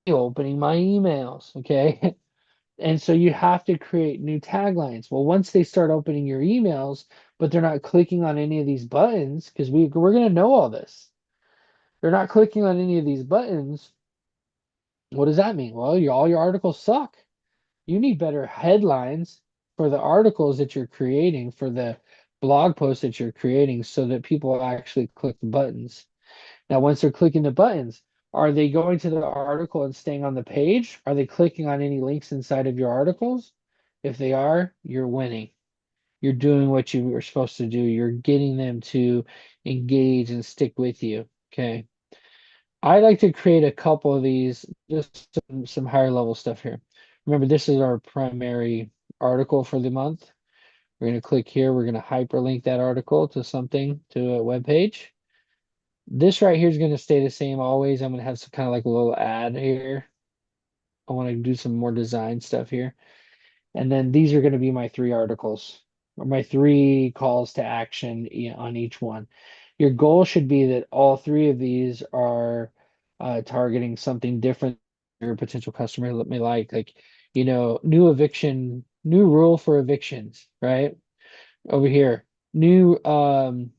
opening my emails, okay? And so you have to create new taglines. Well, once they start opening your emails, but they're not clicking on any of these buttons, because we're going to know all this. They're not clicking on any of these buttons. What does that mean? Well, all your articles suck. You need better headlines for the articles that you're creating, for the blog posts that you're creating, so that people actually click the buttons. Now, once they're clicking the buttons, are they going to the article and staying on the page? Are they clicking on any links inside of your articles? If they are, you're winning. You're doing what you were supposed to do. You're getting them to engage and stick with you. Okay. I like to create a couple of these, just some higher level stuff here. Remember, this is our primary article for the month. We're going to click here. We're going to hyperlink that article to something, to a web page. This right here is going to stay the same always. I'm going to have some kind of like a little ad here. I want to do some more design stuff here. And then these are going to be my three articles or my three calls to action on each one. Your goal should be that all three of these are targeting something different your potential customer may like, new eviction, new rule for evictions, right? Over here, new um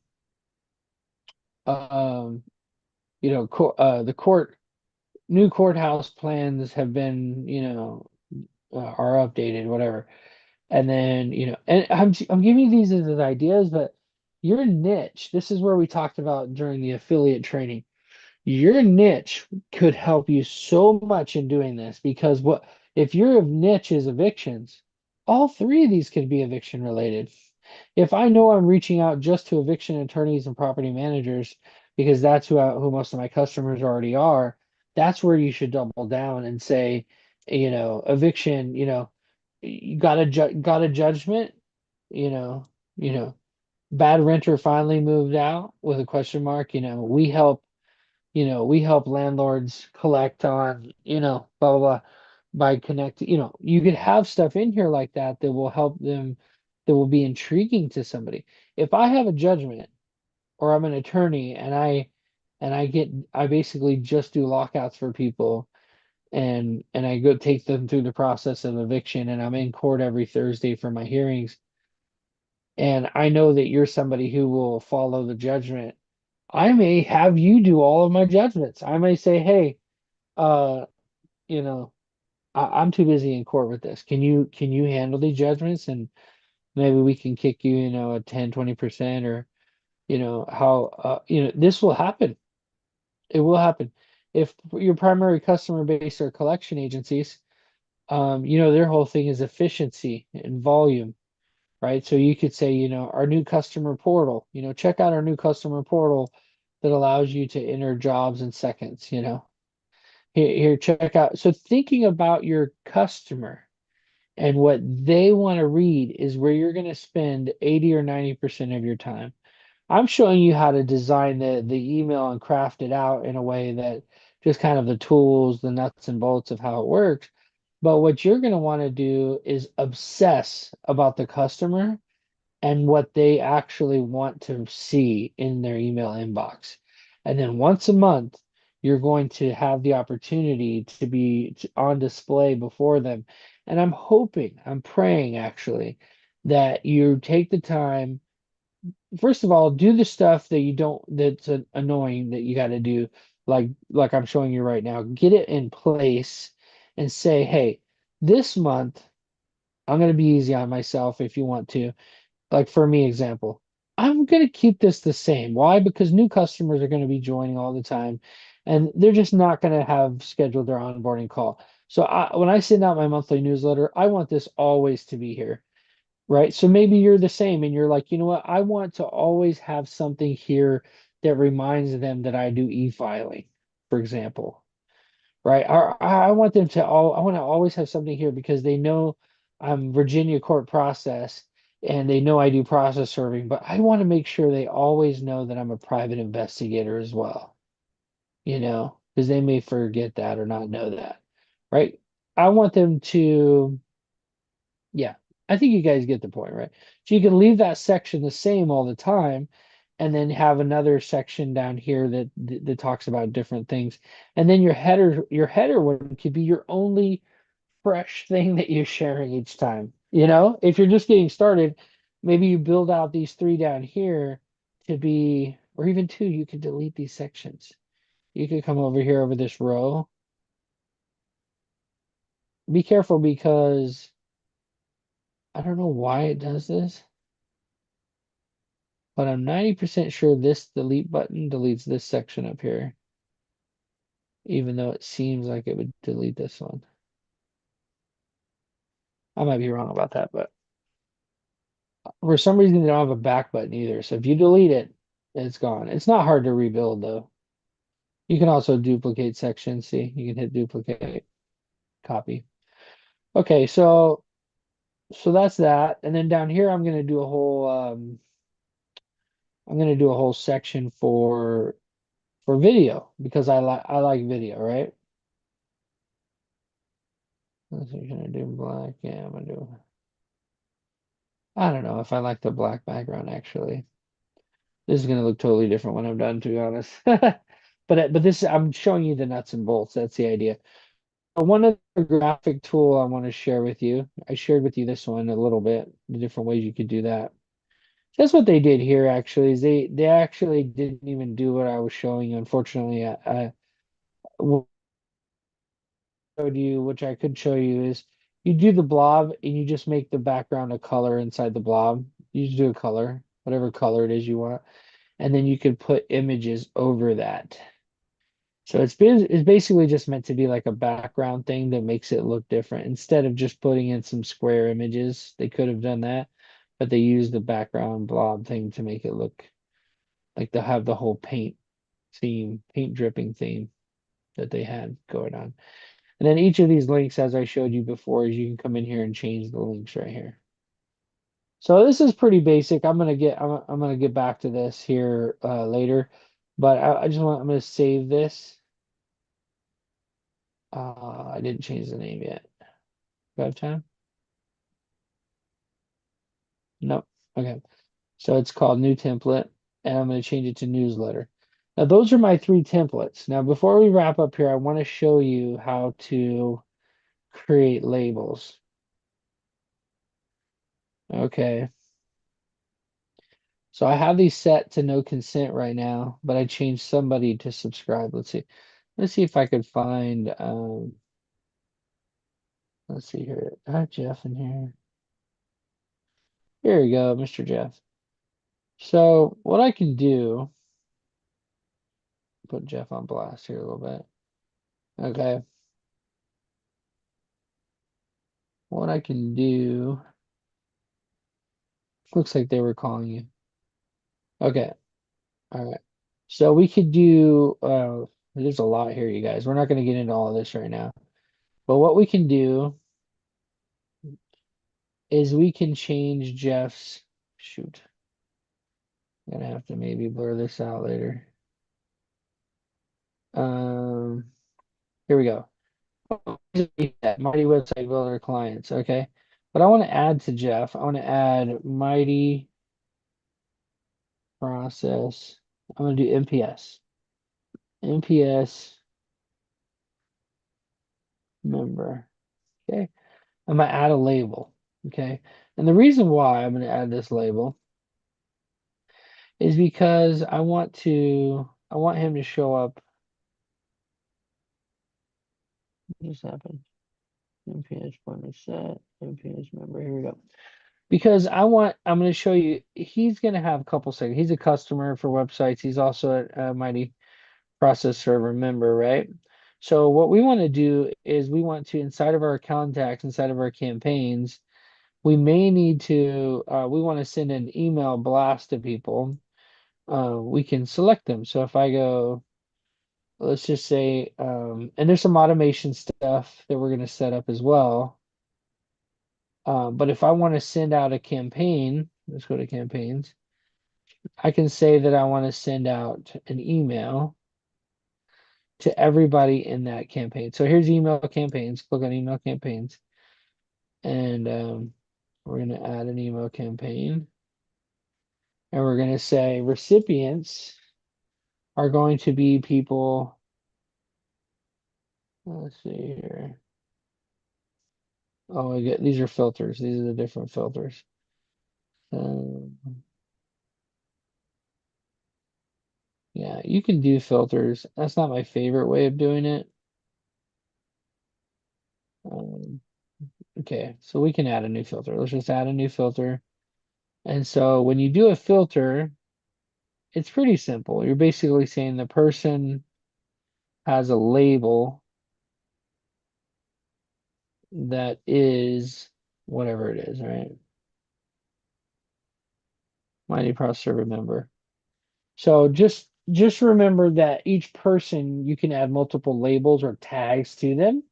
the court new courthouse plans have been, are updated, whatever. And then, and I'm giving these as ideas, but your niche, this is where we talked about during the affiliate training. Your niche could help you so much in doing this because what if your niche is evictions, all three of these could be eviction related. If I know I'm reaching out just to eviction attorneys and property managers because that's who most of my customers already are, that's where you should double down and say, eviction, you got a judgment, you know, you know, bad renter finally moved out with a question mark, we help landlords collect on, blah blah blah by connecting, you could have stuff in here like that that will help them, that will be intriguing to somebody. If I have a judgment or I'm an attorney and I basically just do lockouts for people and I go take them through the process of eviction and I'm in court every Thursday for my hearings and I know that you're somebody who will follow the judgment, I may have you do all of my judgments. I may say, hey, uh, you know, I'm too busy in court with this. Can you handle these judgments? And maybe we can kick you, a 10, 20% or, how, this will happen. It will happen. If your primary customer base are collection agencies, their whole thing is efficiency and volume, right? So you could say, our new customer portal, check out our new customer portal that allows you to enter jobs in seconds, here, check out. So thinking about your customer and what they want to read is where you're going to spend 80 or 90% of your time. I'm showing you how to design the email and craft it out in a way that just kind of the tools, the nuts and bolts of how it works. But what you're going to want to do is obsess about the customer and what they actually want to see in their email inbox. And then once a month, you're going to have the opportunity to be on display before them. And I'm hoping, I'm praying actually, that you take the time. First of all, do the stuff that you don't, that's annoying that you got to do, like I'm showing you right now. Get it in place and say, hey, this month I'm going to be easy on myself if you want to, like for me example, I'm going to keep this the same. Why? Because new customers are going to be joining all the time and they're just not going to have scheduled their onboarding call. So when I send out my monthly newsletter, I want this always to be here, right? So maybe you're the same and you're like, you know what? I want to always have something here that reminds them that I do e-filing, for example, right? I want them to I want to always have something here because they know I'm Virginia court process and they know I do process serving, but I want to make sure they always know that I'm a private investigator as well, because they may forget that or not know that, right? I want them to, yeah, I think you guys get the point, right? So you can leave that section the same all the time and then have another section down here that talks about different things. And then your header one could be your only fresh thing that you're sharing each time. If you're just getting started, maybe you build out these three down here to be, or even two, you could delete these sections. You could come over here over this row. Be careful because I don't know why it does this, but I'm 90% sure this delete button deletes this section up here, even though it seems like it would delete this one. I might be wrong about that, but for some reason they don't have a back button either. So if you delete it, it's gone. It's not hard to rebuild though. You can also duplicate sections. See, you can hit duplicate, copy. Okay, so that's that. And then down here I'm gonna do a whole section for video because I like video, right? Let's see, can I do black? Yeah, I'm gonna do. I don't know if I like the black background actually. This is gonna look totally different when I'm done, to be honest. But this I'm showing you the nuts and bolts. That's the idea. One other graphic tool I want to share with you. I shared with you this one a little bit, the different ways you could do that. That's what they did here actually, is they actually didn't even do what I was showing you. Unfortunately, I showed you, which I could show you, is you do the blob and you just make the background a color inside the blob. You just do a color, whatever color it is you want, and then you could put images over that. So it's basically just meant to be like a background thing that makes it look different. Instead of just putting in some square images, they could have done that, but they used the background blob thing to make it look like they'll have the whole paint dripping theme that they had going on. And then each of these links, as I showed you before, is you can come in here and change the links right here. So this is pretty basic. I'm gonna get back to this here later, but I'm gonna save this. I didn't change the name yet. Do I have time? Nope. Okay. So it's called new template, and I'm going to change it to newsletter. Now, those are my three templates. Now, before we wrap up here, I want to show you how to create labels. Okay. So I have these set to no consent right now, but I changed somebody to subscribe. Let's see. Let's see if I could find, let's see here. I have Jeff in here. Here we go, Mr. Jeff. So what I can do, put Jeff on blast here a little bit. Okay. What I can do, looks like they were calling you. Okay. All right. So we could do, there's a lot here, you guys. We're not going to get into all of this right now. But what we can do is we can change Jeff's, shoot. I'm gonna have to maybe blur this out later. Um, Here we go. Mighty website builder clients. Okay. But I want to add to Jeff. I want to add Mighty process. I'm going to do NPS. NPS member. Okay. I'm going to add a label. Okay. And the reason why I'm going to add this label is because I want him to show up. What just happened? NPS partner set, NPS member. Here we go. Because I'm going to show you, he's going to have a couple seconds. He's a customer for websites. He's also a Mighty process server member, right? So what we want to do is we want to, inside of our contacts, inside of our campaigns, we may need to, we want to send an email blast to people. We can select them. So if I go, let's just say, and there's some automation stuff that we're going to set up as well. But if I want to send out a campaign, let's go to campaigns. I can say that I want to send out an email to everybody in that campaign. So here's email campaigns. Click on email campaigns, and we're going to add an email campaign, and we're going to say recipients are going to be people. Let's see here. Oh, I get these are filters. These are the different filters. Um, yeah, you can do filters. That's not my favorite way of doing it. Um, okay, so we can add a new filter. Let's just add a new filter. And so when you do a filter, it's pretty simple. You're basically saying the person has a label that is whatever it is, right? Mighty Processor remember. So just remember that each person you can add multiple labels or tags to them.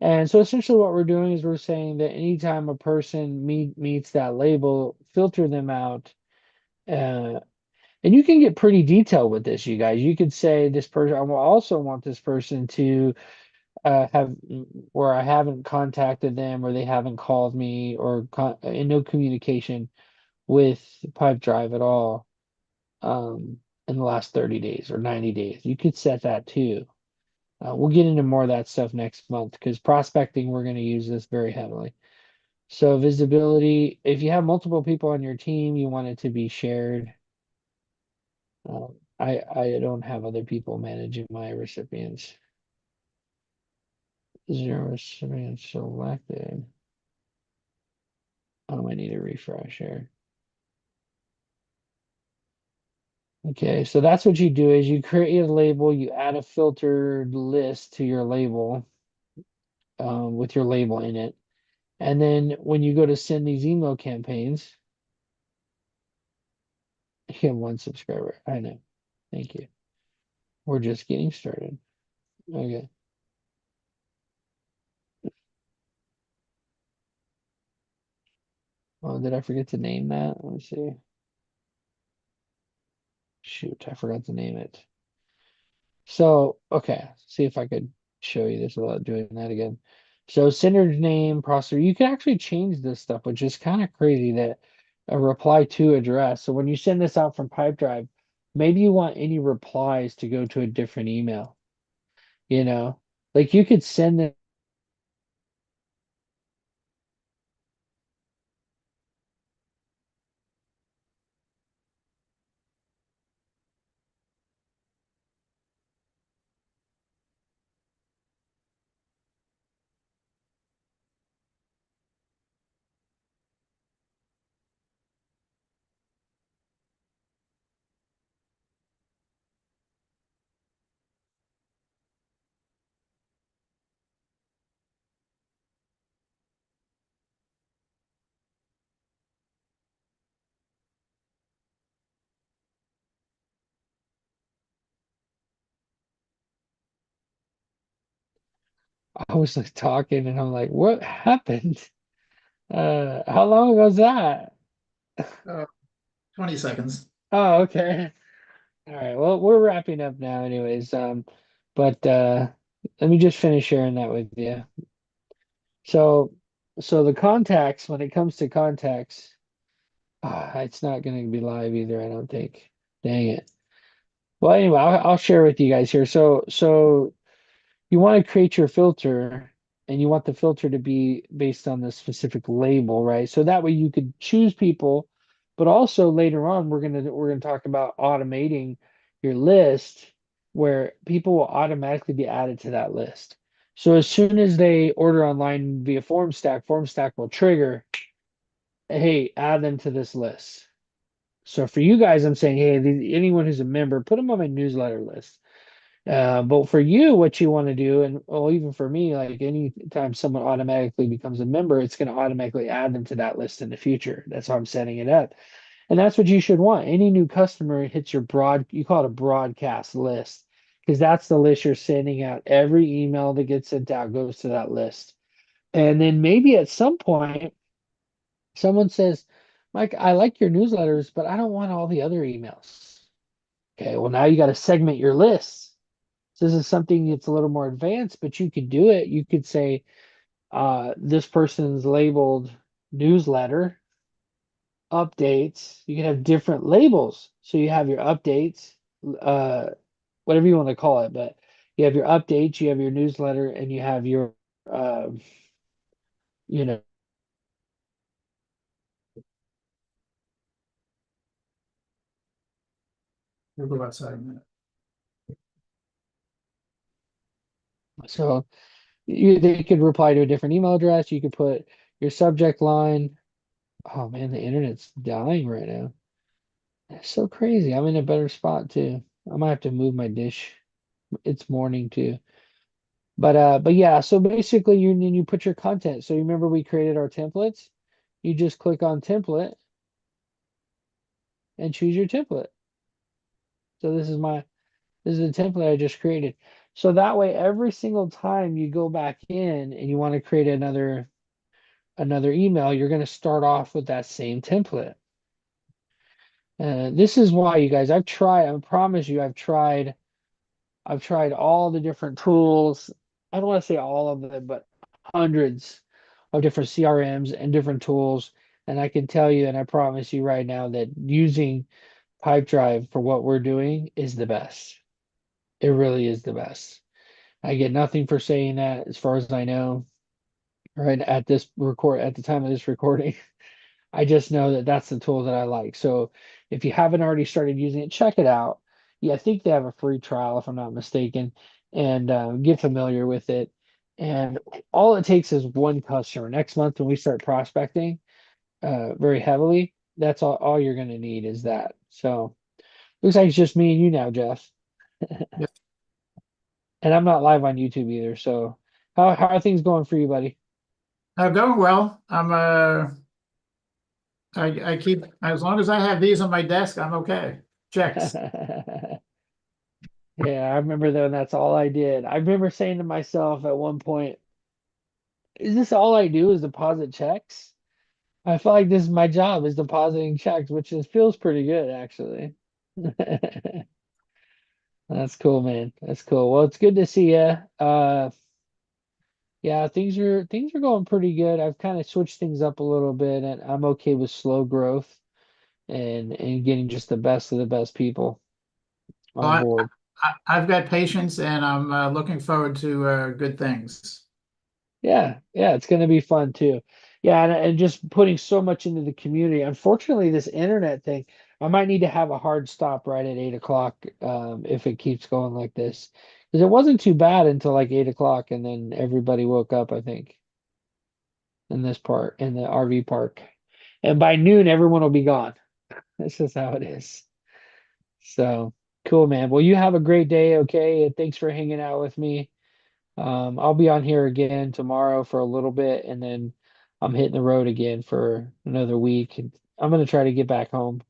And so essentially what we're doing is we're saying that anytime a person meets that label, filter them out. Uh, and you can get pretty detailed with this, you guys. You could say this person, I will also want this person to have where I haven't contacted them or they haven't called me or in no communication with Pipedrive at all in the last 30 days or 90 days. You could set that too. We'll get into more of that stuff next month because prospecting, we're going to use this very heavily. So visibility, if you have multiple people on your team, you want it to be shared. I don't have other people managing my recipients. Zero recipients selected. I need a refresh here. Okay, so that's what you do is you create a label, you add a filtered list to your label with your label in it. And then when you go to send these email campaigns, you have one subscriber. I know. Thank you. We're just getting started. Okay. Oh, did I forget to name that? Let me see. Shoot, I forgot to name it. So, okay, see if I could show you this without doing that again. So, sender's name, processor, you can actually change this stuff, which is kind of crazy that a reply to address. So, when you send this out from Pipedrive, maybe you want any replies to go to a different email, you know? Like you could send it. I was like talking and I'm like, what happened? How long ago was that? Uh, 20 seconds. Oh, okay. All right. Well, we're wrapping up now anyways. But let me just finish sharing that with you. So so the contacts, when it comes to contacts, it's not going to be live either, I don't think. Dang it. Well, anyway, I'll share with you guys here. So you want to create your filter and you want the filter to be based on the specific label, right? So that way you could choose people, but also later on we're gonna talk about automating your list where people will automatically be added to that list. So as soon as they order online via FormStack will trigger, hey, add them to this list. So for you guys, I'm saying, hey, anyone who's a member, put them on my newsletter list. But for you, what you want to do, and well, even for me, like anytime someone automatically becomes a member, it's going to automatically add them to that list in the future. That's how I'm setting it up. And that's what you should want. Any new customer hits your you call it a broadcast list, because that's the list you're sending out. Every email that gets sent out goes to that list. And then maybe at some point, Someone says, Mike, I like your newsletters, but I don't want all the other emails. Okay, well, now you got to segment your lists. So this is something that's a little more advanced, but you could do it. You could say, this person's labeled newsletter updates. You can have different labels. So you have your updates, uh, whatever you want to call it, but you have your updates, you have your newsletter, and you have your, uh, you know, We'll go outside a minute. so they could reply to a different email address. You could put your subject line. Oh man, the internet's dying right now. It's so crazy. I'm in a better spot too. I might have to move my dish. It's morning too. But yeah, so basically you put your content. So you remember we created our templates? You just click on template and choose your template. So this is the template I just created. So that way every single time you go back in and you want to create another email, you're going to start off with that same template. This is why, you guys, I promise you, I've tried all the different tools. I don't want to say all of them, but hundreds of different CRMs and different tools. And I can tell you, and I promise you right now, that using Pipedrive for what we're doing is the best. It really is the best. I get nothing for saying that, as far as I know, right at the time of this recording. I just know that that's the tool that I like. So if you haven't already started using it, check it out. Yeah, I think they have a free trial, if I'm not mistaken, and get familiar with it. And all it takes is one customer. Next month, when we start prospecting very heavily, that's all you're going to need is that. So looks like it's just me and you now, Jeff. Yep. And I'm not live on YouTube either. So how are things going for you, buddy? Going well. I keep, as long as I have these on my desk, I'm okay. Checks. Yeah, I remember when that's all I did. I remember saying to myself at one point, is this all I do is deposit checks? I feel like this is my job is depositing checks, which feels pretty good actually. That's cool, man. That's cool. Well, it's good to see you. Yeah, things are going pretty good. I've kind of switched things up a little bit, and I'm okay with slow growth and getting just the best of the best people Well, on board. I've got patience and I'm looking forward to good things. Yeah, yeah, it's going to be fun too. Yeah, and just putting so much into the community. Unfortunately, this internet thing, I might need to have a hard stop right at 8 o'clock if it keeps going like this. Because it wasn't too bad until like 8 o'clock, and then everybody woke up, I think, in the RV park. And by noon, everyone will be gone. That's just how it is. So cool, man. Well, you have a great day, okay? And thanks for hanging out with me. I'll be on here again tomorrow for a little bit, and then I'm hitting the road again for another week. And I'm gonna try to get back home.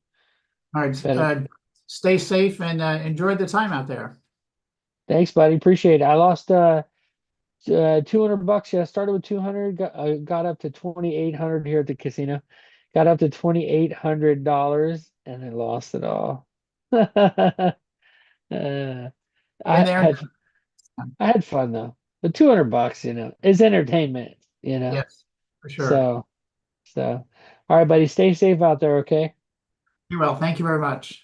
All right. Better. Stay safe and enjoy the time out there. Thanks, buddy. Appreciate it. I lost $200. Yeah, started with 200, got up to 2,800 here at the casino. Got up to $2,800 and then lost it all. Uh, Been I there. had I had fun though. But $200, is entertainment. Yes, for sure. So, all right, buddy, stay safe out there, okay? You will. Thank you very much.